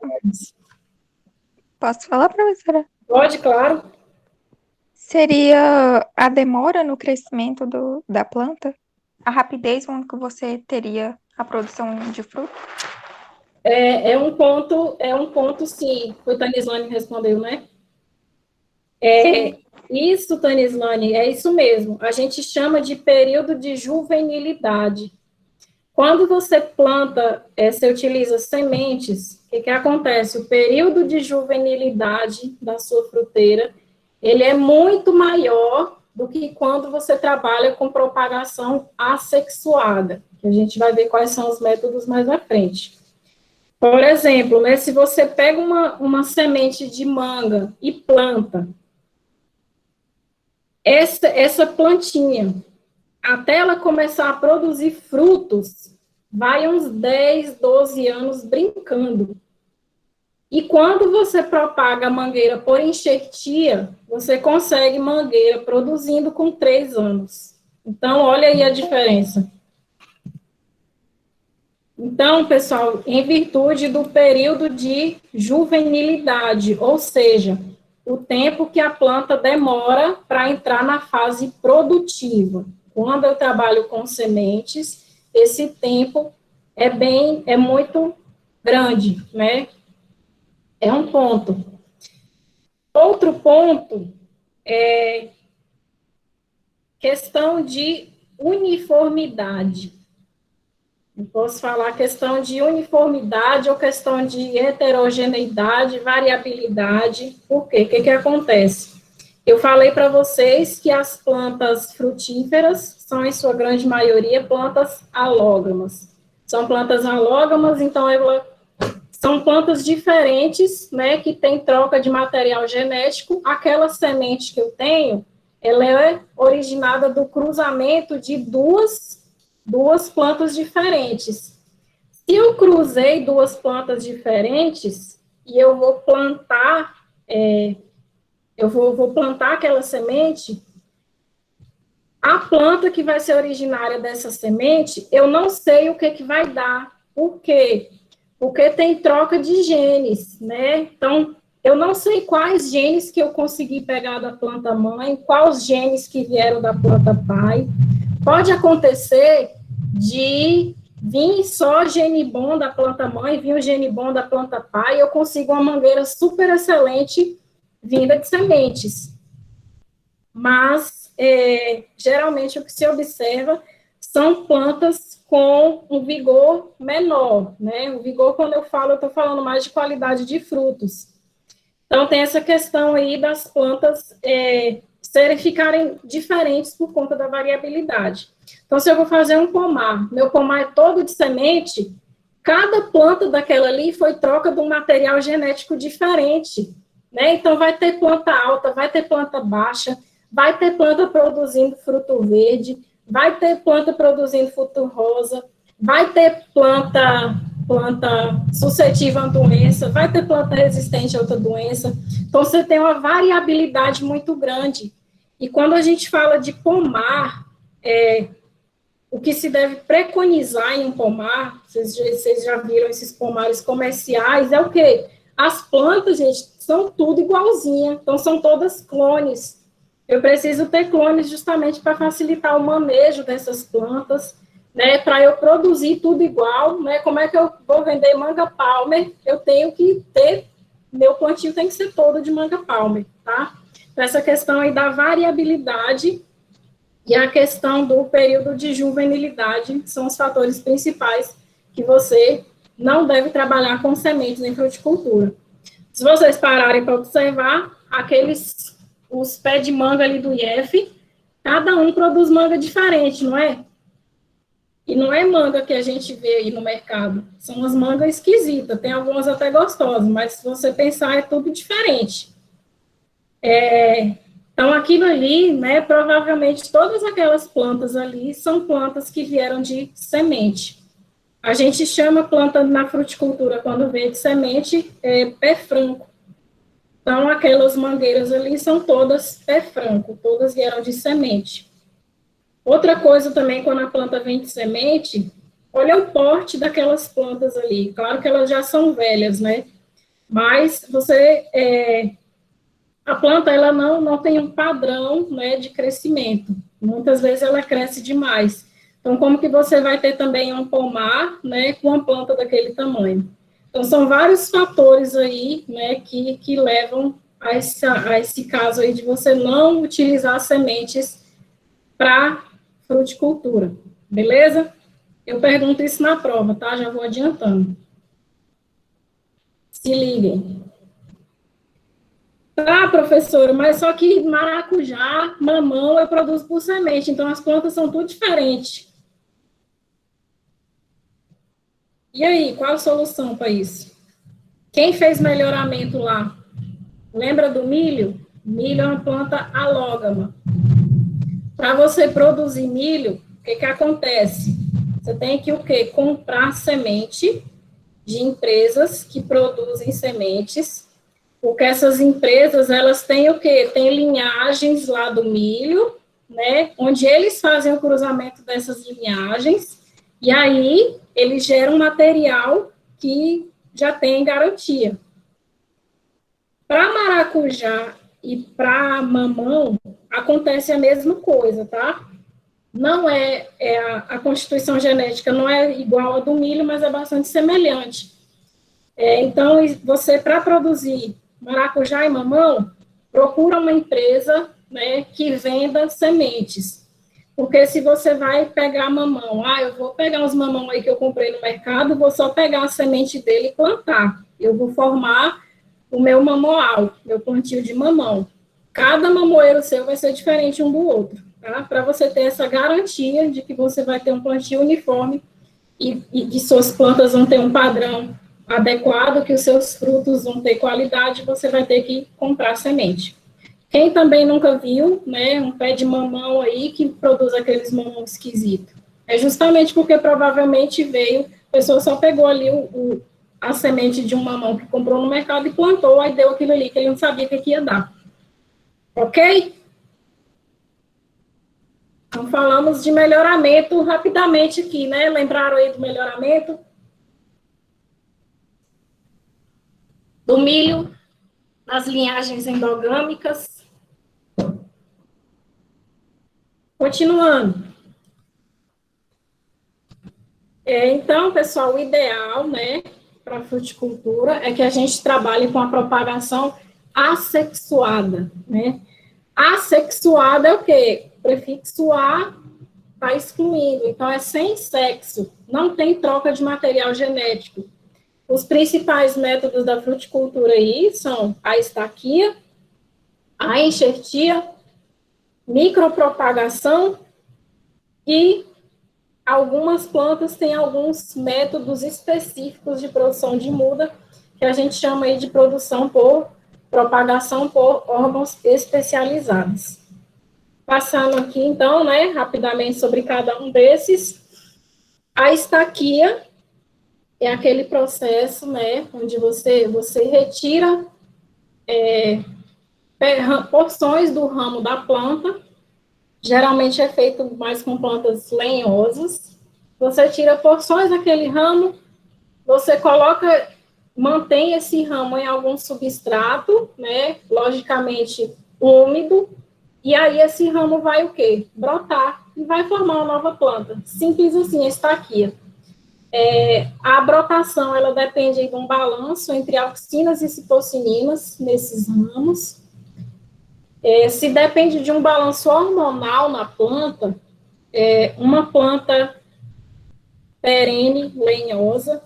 Posso falar, professora? Pode, claro. Seria a demora no crescimento da planta? A rapidez com que você teria a produção de fruto? É um ponto, sim. Foi Tanislane que respondeu, né? Isso, Tanislane, é isso mesmo. A gente chama de período de juvenilidade. Quando você planta, você utiliza sementes, o que acontece? O período de juvenilidade da sua fruteira, ele é muito maior do que quando você trabalha com propagação assexuada, que a gente vai ver quais são os métodos mais à frente. Por exemplo, né, se você pega uma semente de manga e planta, essa plantinha, até ela começar a produzir frutos, vai uns 10, 12 anos brincando. E quando você propaga a mangueira por enxertia, você consegue mangueira produzindo com 3 anos. Então, olha aí a diferença. Então, pessoal, em virtude do período de juvenilidade, ou seja, o tempo que a planta demora para entrar na fase produtiva. Quando eu trabalho com sementes, esse tempo é muito grande, né? É um ponto. Outro ponto é questão de uniformidade. Eu posso falar questão de uniformidade ou questão de heterogeneidade, variabilidade. Por quê? O que acontece? Eu falei para vocês que as plantas frutíferas são, em sua grande maioria, plantas alógamas. São plantas alógamas, então são plantas diferentes, né, que têm troca de material genético. Aquela semente que eu tenho, ela é originada do cruzamento de duas plantas diferentes. Se eu cruzei duas plantas diferentes e eu vou plantar Eu vou plantar aquela semente, a planta que vai ser originária dessa semente, eu não sei o que vai dar. Por quê? Porque tem troca de genes, né? Então, eu não sei quais genes que eu consegui pegar da planta mãe, quais genes que vieram da planta pai. Pode acontecer de vir só gene bom da planta mãe, vir o gene bom da planta pai, e eu consigo uma mangueira super excelente vinda de sementes. Mas, geralmente, o que se observa são plantas com um vigor menor, né? O vigor, quando eu estou falando mais de qualidade de frutos. Então, tem essa questão aí das plantas ficarem diferentes por conta da variabilidade. Então, se eu vou fazer um pomar, meu pomar é todo de semente, cada planta daquela ali foi troca de um material genético diferente, né? Então, vai ter planta alta, vai ter planta baixa, vai ter planta produzindo fruto verde, vai ter planta produzindo fruto rosa, vai ter planta suscetível a doença, vai ter planta resistente a outra doença. Então, você tem uma variabilidade muito grande. E quando a gente fala de pomar, o que se deve preconizar em um pomar, vocês já viram esses pomares comerciais, é o quê? As plantas, gente, são tudo igualzinha, então são todas clones. Eu preciso ter clones justamente para facilitar o manejo dessas plantas, né, para eu produzir tudo igual, né, como é que eu vou vender manga palmer? Eu tenho que ter, meu plantio tem que ser todo de manga palmer, tá? Então, essa questão aí da variabilidade e a questão do período de juvenilidade são os fatores principais que você não deve trabalhar com sementes em fruticultura. Se vocês pararem para observar, os pés de manga ali do IF, cada um produz manga diferente, não é? E não é manga que a gente vê aí no mercado, são umas mangas esquisitas, tem algumas até gostosas, mas se você pensar, é tudo diferente. Então, aquilo ali, né, provavelmente todas aquelas plantas ali são plantas que vieram de semente. A gente chama planta na fruticultura, quando vem de semente, pé franco. Então, aquelas mangueiras ali são todas pé franco, todas vieram de semente. Outra coisa também, quando a planta vem de semente, olha o porte daquelas plantas ali. Claro que elas já são velhas, né? Mas a planta, ela não tem um padrão, né, de crescimento. Muitas vezes ela cresce demais. Então, como que você vai ter também um pomar, né, com uma planta daquele tamanho? Então, são vários fatores aí, né, que levam a esse caso aí de você não utilizar sementes para fruticultura, beleza? Eu pergunto isso na prova, tá? Já vou adiantando. Se liguem. Tá, professora, mas só que maracujá, mamão, eu produzo por semente, então as plantas são tudo diferentes. E aí, qual a solução para isso? Quem fez melhoramento lá? Lembra do milho? Milho é uma planta alógama. Para você produzir milho, o que acontece? Você tem que o quê? Comprar semente de empresas que produzem sementes, porque essas empresas, elas têm o quê? Tem linhagens lá do milho, né? Onde eles fazem o cruzamento dessas linhagens, e aí eles geram material que já tem garantia. Para maracujá e para mamão, acontece a mesma coisa, tá? Não a constituição genética não é igual a do milho, mas é bastante semelhante. Então, você, para produzir maracujá e mamão, procura uma empresa, né, que venda sementes. Porque se você vai pegar mamão, eu vou pegar uns mamão aí que eu comprei no mercado, vou só pegar a semente dele e plantar. Eu vou formar o meu mamoal, meu plantio de mamão. Cada mamoeiro seu vai ser diferente um do outro, tá? Para você ter essa garantia de que você vai ter um plantio uniforme e que suas plantas vão ter um padrão adequado, que os seus frutos vão ter qualidade, você vai ter que comprar semente. Quem também nunca viu, né, um pé de mamão aí que produz aqueles mamão esquisitos? É justamente porque provavelmente a pessoa só pegou ali a semente de um mamão que comprou no mercado e plantou, aí deu aquilo ali que ele não sabia que ia dar. Ok? Então, falamos de melhoramento rapidamente aqui, né? Lembraram aí do melhoramento? Do milho, das linhagens endogâmicas. Continuando. Então, pessoal, o ideal, né, para a fruticultura é que a gente trabalhe com a propagação assexuada, né? Assexuada é o quê? O prefixo A está excluindo, então é sem sexo, não tem troca de material genético. Os principais métodos da fruticultura aí são a estaquia, a enxertia, micropropagação e algumas plantas têm alguns métodos específicos de produção de muda, que a gente chama aí de produção por propagação por órgãos especializados. Passando aqui, então, né, rapidamente sobre cada um desses. A estaquia é aquele processo, né, onde você retira porções do ramo da planta, geralmente é feito mais com plantas lenhosas. Você tira porções daquele ramo, você coloca, mantém esse ramo em algum substrato, né, logicamente úmido, e aí esse ramo vai o quê? Brotar e vai formar uma nova planta. Simples assim, a estaquia. A brotação, ela depende de um balanço entre auxinas e citocininas nesses ramos. Se depende de um balanço hormonal na planta, uma planta perene, lenhosa,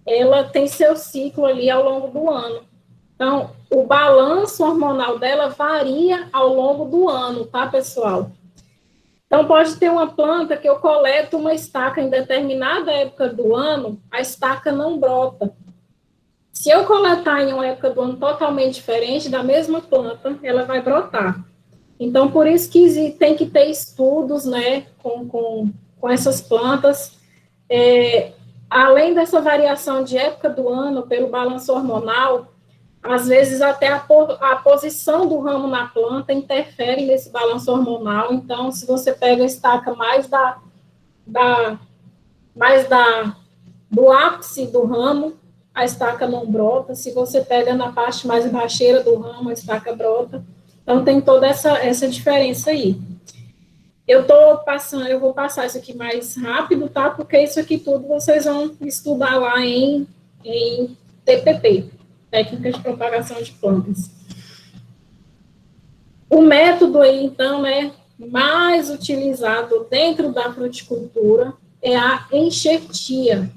ela tem seu ciclo ali ao longo do ano. Então, o balanço hormonal dela varia ao longo do ano, tá, pessoal? Então, pode ter uma planta que eu coleto uma estaca em determinada época do ano, a estaca não brota. Se eu coletar em uma época do ano totalmente diferente da mesma planta, ela vai brotar. Então, por isso que tem que ter estudos, né, com essas plantas. Além dessa variação de época do ano pelo balanço hormonal, às vezes até a posição do ramo na planta interfere nesse balanço hormonal. Então, se você pega a estaca do ápice do ramo, a estaca não brota. Se você pega na parte mais baixeira do ramo, a estaca brota. Então, tem toda essa diferença aí. Eu vou passar isso aqui mais rápido, tá? Porque isso aqui tudo vocês vão estudar lá em TPP, Técnica de Propagação de Plantas. O método aí, então, mais utilizado dentro da fruticultura é a enxertia.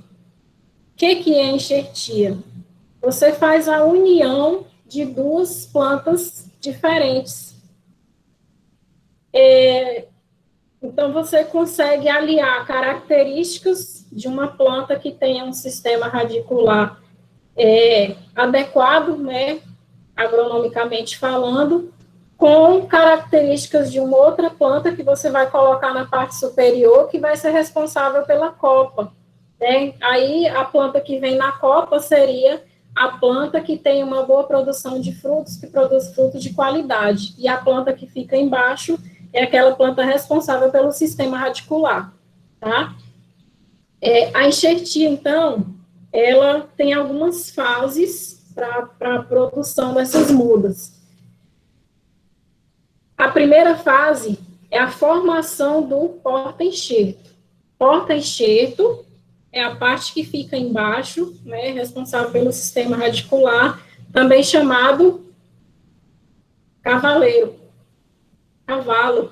O que é enxertia? Você faz a união de duas plantas diferentes. Então, você consegue aliar características de uma planta que tenha um sistema radicular adequado, né, agronomicamente falando, com características de uma outra planta que você vai colocar na parte superior, que vai ser responsável pela copa. Né? Aí, a planta que vem na copa seria a planta que tem uma boa produção de frutos, que produz frutos de qualidade. E a planta que fica embaixo é aquela planta responsável pelo sistema radicular. Tá? A enxertia, então, ela tem algumas fases para a produção dessas mudas. A primeira fase é a formação do porta-enxerto. Porta-enxerto é a parte que fica embaixo, né, responsável pelo sistema radicular, também chamado cavalo,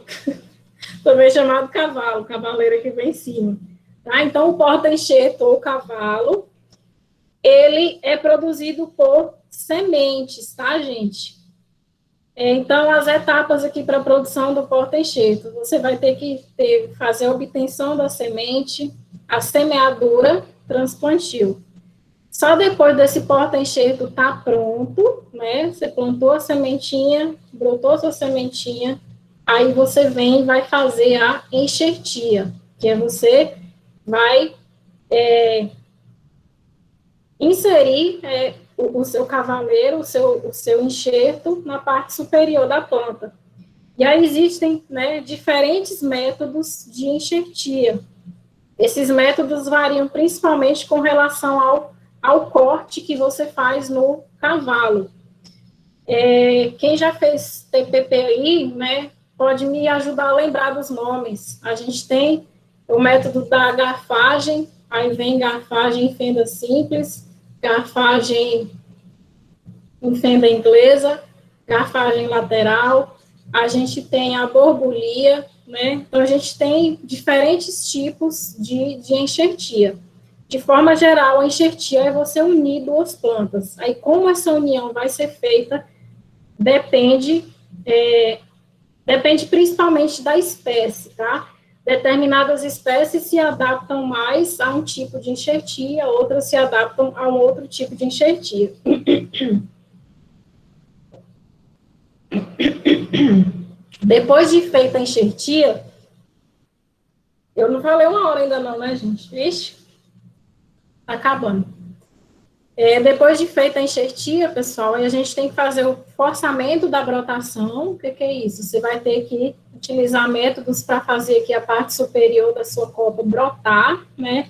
também chamado cavaleiro que vem em cima. Tá? Então, o porta-enxerto ou cavalo, ele é produzido por sementes, tá, gente? Então, as etapas aqui para a produção do porta-enxerto, você vai ter que fazer a obtenção da semente, a semeadura, transplantio. Só depois desse porta-enxerto estar pronto, né, você plantou a sementinha, brotou sua sementinha, aí você vem e vai fazer a enxertia, que é você vai inserir o seu cavaleiro, o seu enxerto na parte superior da planta. E aí existem, né, diferentes métodos de enxertia. Esses métodos variam principalmente com relação ao corte que você faz no cavalo. Quem já fez TPP aí, né, pode me ajudar a lembrar dos nomes. A gente tem o método da garfagem, aí vem garfagem em fenda simples, garfagem em fenda inglesa, garfagem lateral, a gente tem a borbulia, né? Então, a gente tem diferentes tipos de enxertia. De forma geral, a enxertia é você unir duas plantas. Aí, como essa união vai ser feita, depende principalmente da espécie, tá? Determinadas espécies se adaptam mais a um tipo de enxertia, outras se adaptam a um outro tipo de enxertia. Depois de feita a enxertia, eu não falei uma hora ainda não, né, gente? Vixe, tá acabando. Depois de feita a enxertia, pessoal, aí a gente tem que fazer o forçamento da brotação. O que é isso? Você vai ter que utilizar métodos para fazer aqui a parte superior da sua copa brotar, né?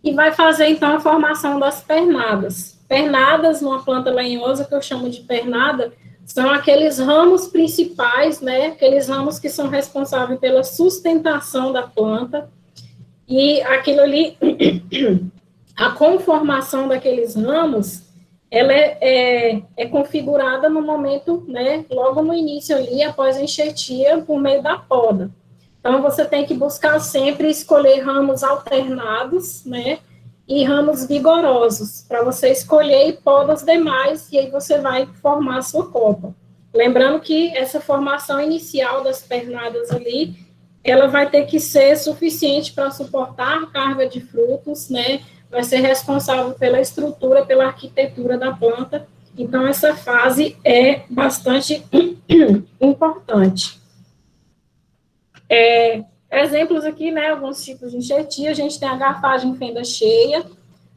E vai fazer, então, a formação das pernadas. Pernadas, numa planta lenhosa, que eu chamo de pernada, são aqueles ramos principais, né? Aqueles ramos que são responsáveis pela sustentação da planta. E aquilo ali, a conformação daqueles ramos, ela é configurada no momento, né? Logo no início ali, após a enxertia, por meio da poda. Então, você tem que buscar sempre escolher ramos alternados, né? E ramos vigorosos, para você escolher e poda os demais, e aí você vai formar a sua copa. Lembrando que essa formação inicial das pernadas ali, ela vai ter que ser suficiente para suportar a carga de frutos, né? Vai ser responsável pela estrutura, pela arquitetura da planta. Então, essa fase é bastante importante. Exemplos aqui, né, alguns tipos de enxertia, a gente tem a garfagem em fenda cheia.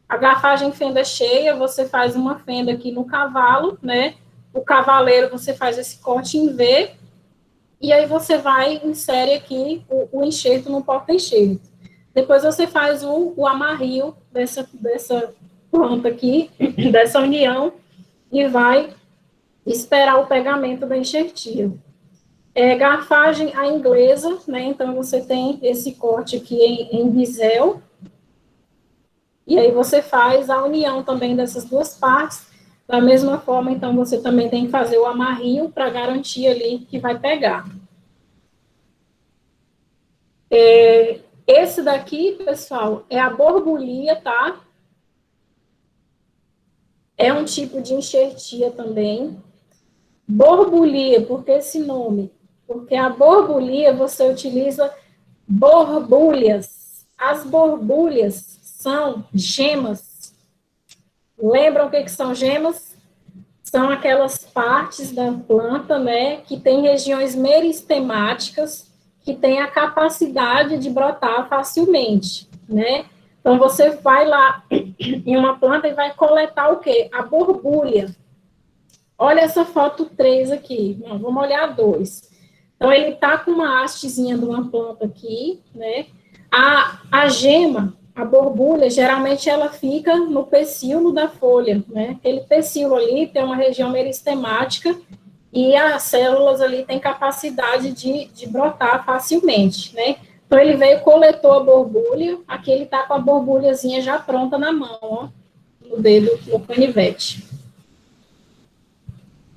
A garfagem em fenda cheia, você faz uma fenda aqui no cavalo, né, o cavaleiro você faz esse corte em V, e aí você vai, insere aqui o enxerto no porta-enxerto. Depois você faz o amarrio dessa planta aqui, dessa união, e vai esperar o pegamento da enxertia. Garfagem à inglesa, né? Então, você tem esse corte aqui em bisel, e aí você faz a união também dessas duas partes. Da mesma forma, então, você também tem que fazer o amarrio para garantir ali que vai pegar. Esse daqui, pessoal, é a borbulia, tá? É um tipo de enxertia também. Borbulia, por que esse nome? Porque a borbulia, você utiliza borbulhas. As borbulhas são gemas. Lembram o que são gemas? São aquelas partes da planta, né, que tem regiões meristemáticas, que tem a capacidade de brotar facilmente, né? Então, você vai lá em uma planta e vai coletar o quê? A borbulha. Olha essa foto 3 aqui. Não, vamos olhar a 2. Então, ele está com uma hastezinha de uma planta aqui, né? A gema, a borbulha, geralmente ela fica no pecíolo da folha, né? Aquele pecíolo ali tem uma região meristemática e as células ali têm capacidade de brotar facilmente, né? Então, ele veio, coletou a borbulha, aqui ele está com a borbulhazinha já pronta na mão, ó, no dedo, no canivete.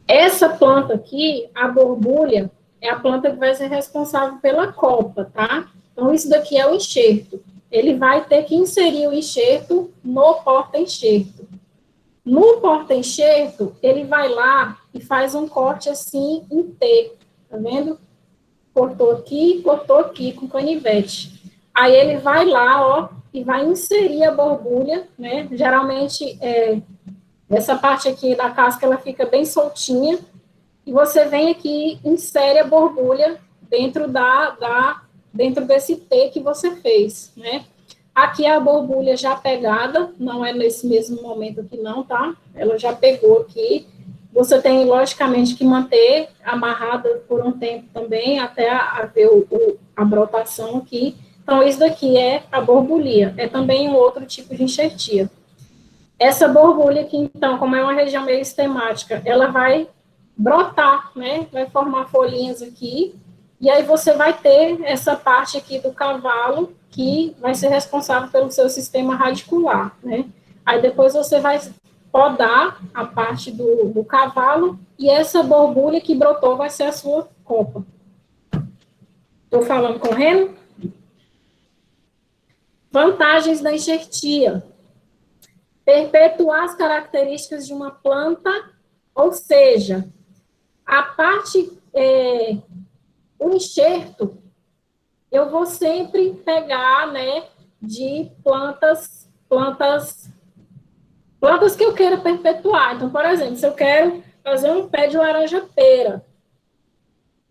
Essa planta aqui, a borbulha, é a planta que vai ser responsável pela copa, tá? Então, isso daqui é o enxerto. Ele vai ter que inserir o enxerto no porta-enxerto. No porta-enxerto, ele vai lá e faz um corte assim em T, tá vendo? Cortou aqui com canivete. Aí ele vai lá, ó, e vai inserir a borbulha, né? Geralmente, essa parte aqui da casca, ela fica bem soltinha, e você vem aqui e insere a borbulha dentro dentro desse T que você fez, né? Aqui é a borbulha já pegada, não é nesse mesmo momento aqui não, tá? Ela já pegou aqui. Você tem, logicamente, que manter amarrada por um tempo também, até haver a brotação aqui. Então, isso daqui é a borbulha. É também um outro tipo de enxertia. Essa borbulha aqui, então, como é uma região meio estemática, ela vai brotar, né? Vai formar folhinhas aqui. E aí você vai ter essa parte aqui do cavalo, que vai ser responsável pelo seu sistema radicular, né? Aí depois você vai podar a parte do cavalo, e essa borbulha que brotou vai ser a sua copa. Estou falando correndo? Vantagens da enxertia. Perpetuar as características de uma planta, ou seja, a parte, o enxerto, eu vou sempre pegar, né, de plantas que eu queira perpetuar. Então, por exemplo, se eu quero fazer um pé de laranja-pera,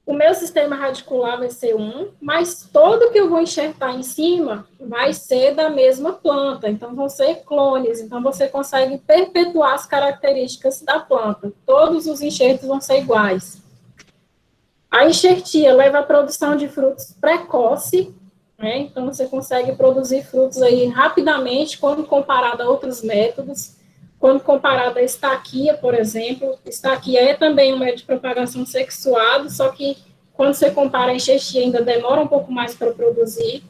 o meu sistema radicular vai ser mas todo que eu vou enxertar em cima vai ser da mesma planta. Então, vão ser clones. Então, você consegue perpetuar as características da planta. Todos os enxertos vão ser iguais. A enxertia leva à produção de frutos precoce, né? Então, você consegue produzir frutos aí rapidamente, quando comparado a outros métodos. Quando comparado à estaquia, por exemplo, estaquia é também um método de propagação sexuado, só que quando você compara a enxertia ainda demora um pouco mais para produzir.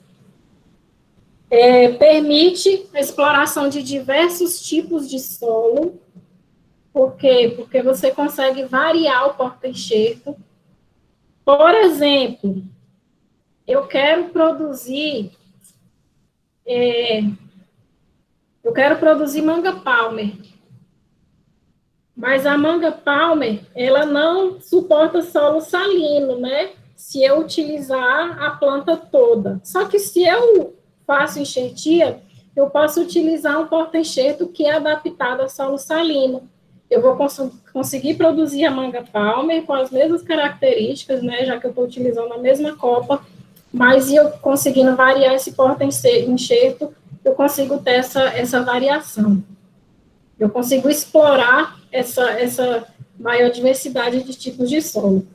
Permite a exploração de diversos tipos de solo. Por quê? Porque você consegue variar o porta-enxerto. Por exemplo, eu quero produzir manga palmer. Mas a manga palmer, ela não suporta solo salino, né? Se eu utilizar a planta toda. Só que se eu faço enxertia, eu posso utilizar um porta-enxerto que é adaptado a solo salino. Eu vou conseguir produzir a manga palmer com as mesmas características, né? Já que eu estou utilizando a mesma copa, mas eu conseguindo variar esse porta-enxerto, eu consigo ter essa variação. Eu consigo explorar essa maior diversidade de tipos de solo.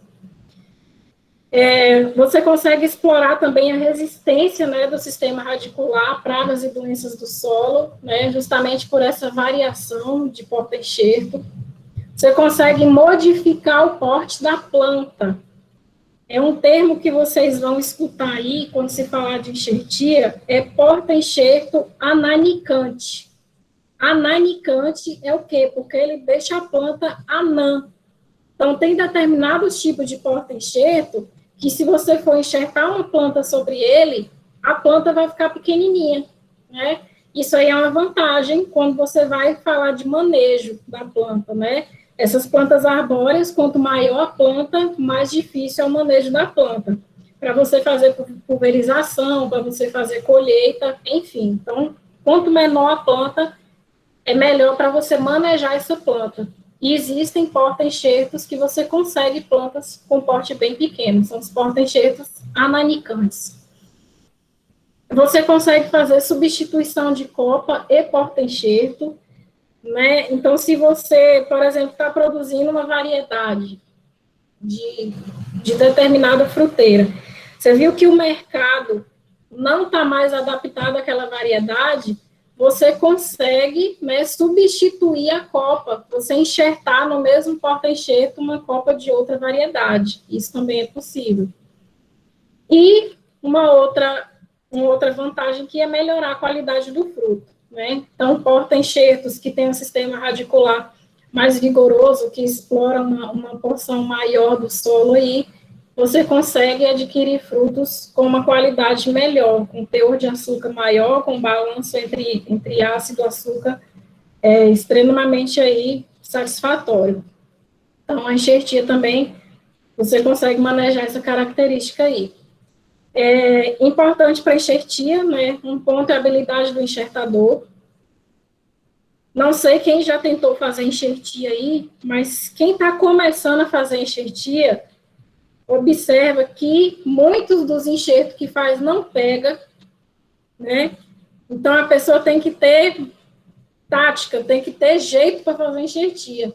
Você consegue explorar também a resistência, né, do sistema radicular, pragas e doenças do solo, né, justamente por essa variação de porta-enxerto. Você consegue modificar o porte da planta. É um termo que vocês vão escutar aí, quando se falar de enxertia, é porta-enxerto ananicante. Ananicante é o quê? Porque ele deixa a planta anã. Então, tem determinados tipos de porta-enxerto que, se você for enxertar uma planta sobre ele, a planta vai ficar pequenininha, né? Isso aí é uma vantagem quando você vai falar de manejo da planta, né? Essas plantas arbóreas, quanto maior a planta, mais difícil é o manejo da planta. Para você fazer pulverização, para você fazer colheita, enfim. Então, quanto menor a planta, é melhor para você manejar essa planta. E existem porta-enxertos que você consegue plantas com porte bem pequeno, são os porta-enxertos ananicantes. Você consegue fazer substituição de copa e porta-enxerto, né? Então, se você, por exemplo, está produzindo uma variedade de determinada fruteira, você viu que o mercado não está mais adaptado àquela variedade, você consegue, né, substituir a copa, você enxertar no mesmo porta-enxerto uma copa de outra variedade. Isso também é possível. E uma outra vantagem que é melhorar a qualidade do fruto, né? Então, porta-enxertos que tem um sistema radicular mais vigoroso, que explora uma porção maior do solo aí, você consegue adquirir frutos com uma qualidade melhor, com teor de açúcar maior, com balanço entre ácido e açúcar extremamente aí satisfatório. Então, a enxertia também, você consegue manejar essa característica aí. Importante para a enxertia, né? Um ponto é a habilidade do enxertador. Não sei quem já tentou fazer enxertia aí, mas quem está começando a fazer enxertia, observa que muitos dos enxertos que faz não pega, né? Então, a pessoa tem que ter tática, tem que ter jeito para fazer enxertia.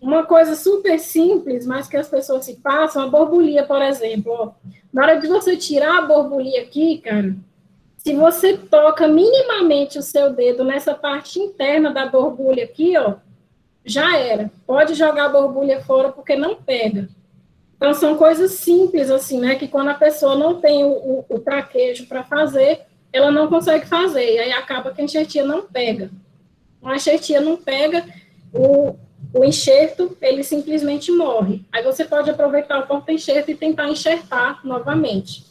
Uma coisa super simples, mas que as pessoas se passam, a borbolia, por exemplo. Ó. Na hora de você tirar a borbolia aqui, cara, se você toca minimamente o seu dedo nessa parte interna da borbulha aqui, ó, já era. Pode jogar a borbulha fora porque não pega. Então, são coisas simples, assim, né? Que quando a pessoa não tem o traquejo para fazer, ela não consegue fazer. E aí acaba que a enxertia não pega. A enxertia não pega, o enxerto, ele simplesmente morre. Aí você pode aproveitar o porta-enxerto e tentar enxertar novamente.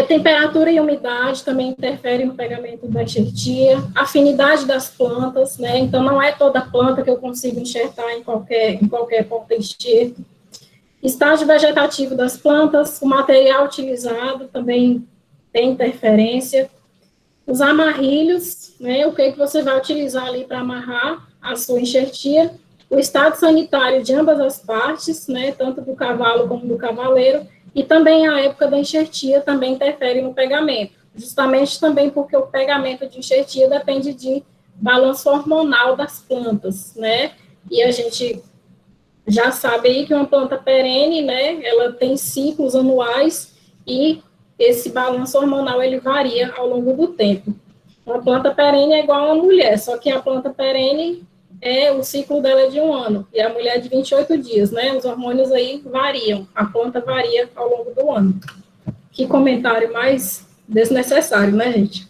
Temperatura e umidade também interferem no pegamento da enxertia. Afinidade das plantas, né? Então, não é toda planta que eu consigo enxertar em qualquer porta-enxerto. Estágio vegetativo das plantas, o material utilizado também tem interferência. Os amarrilhos, né, o que você vai utilizar ali para amarrar a sua enxertia. O estado sanitário de ambas as partes, né, tanto do cavalo como do cavaleiro. E também a época da enxertia também interfere no pegamento. Justamente também porque o pegamento de enxertia depende de balanço hormonal das plantas, né? E a gente já sabe aí que uma planta perene, né, ela tem ciclos anuais e esse balanço hormonal, ele varia ao longo do tempo. Uma planta perene é igual a uma mulher, só que a planta perene, o ciclo dela é de 1 ano, e a mulher é de 28 dias, né, os hormônios aí variam, a planta varia ao longo do ano. Que comentário mais desnecessário, né, gente?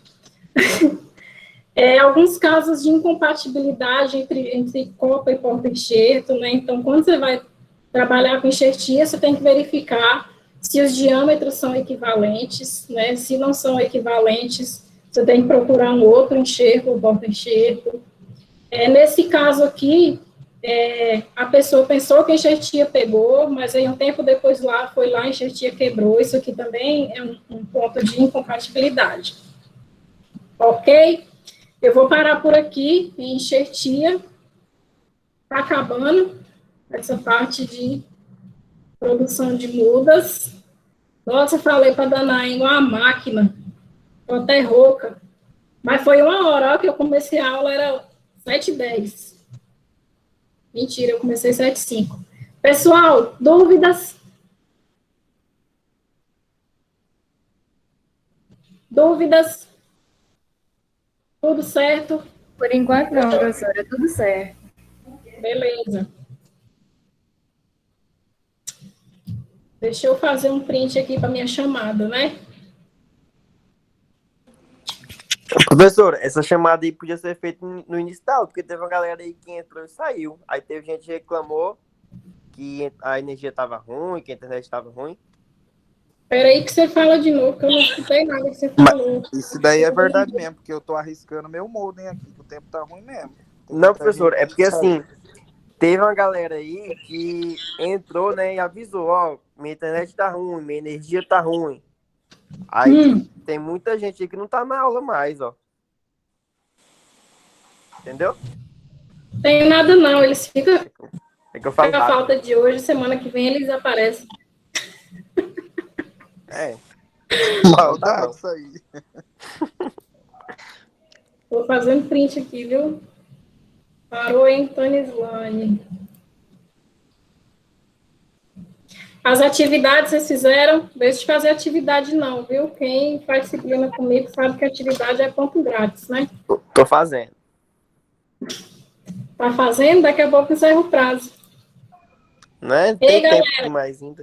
Alguns casos de incompatibilidade entre copa e porta-enxerto, né? Então, quando você vai trabalhar com enxertia, você tem que verificar se os diâmetros são equivalentes, né? Se não são equivalentes, você tem que procurar um outro enxerto, um porta-enxerto. Nesse caso aqui, a pessoa pensou que a enxertia pegou, mas aí um tempo depois foi lá, a enxertia quebrou. Isso aqui também é um ponto de incompatibilidade. Ok? Eu vou parar por aqui em enxertia. Está acabando essa parte de produção de mudas. Nossa, falei para danar em uma máquina. Estou até rouca. Mas foi 1 hora, ó, que eu comecei a aula, era 7h10. Mentira, eu comecei 7h05. Pessoal, dúvidas? Dúvidas? Tudo certo? Por enquanto não, professora, tudo certo. Beleza. Deixa eu fazer um print aqui para minha chamada, né? Professor, essa chamada aí podia ser feita no início da aula, porque teve uma galera aí que entrou e saiu. Aí teve gente que reclamou que a energia estava ruim, que a internet estava ruim. Peraí que você fala de novo, que eu não escutei nada que você falou. Isso daí é verdade mesmo, porque eu tô arriscando meu modem aqui, o tempo tá ruim mesmo. Não, professor, é porque assim, teve uma galera aí que entrou, né, e avisou, ó, minha internet tá ruim, minha energia tá ruim. Aí tem muita gente aí que não tá na aula mais, ó. Entendeu? Tem nada não, eles ficam É que eu falo com a rápido. falta de hoje, semana que vem eles aparecem. É. Maldade isso aí. Vou fazendo print aqui, viu? Parou, hein, Tonislane. As atividades vocês fizeram? Deixa de fazer atividade não, viu? Quem faz disciplina comigo sabe que atividade é ponto grátis, né? Tô fazendo. Tá fazendo? Daqui a pouco encerra o prazo. Né? Ei, Tem tempo demais ainda.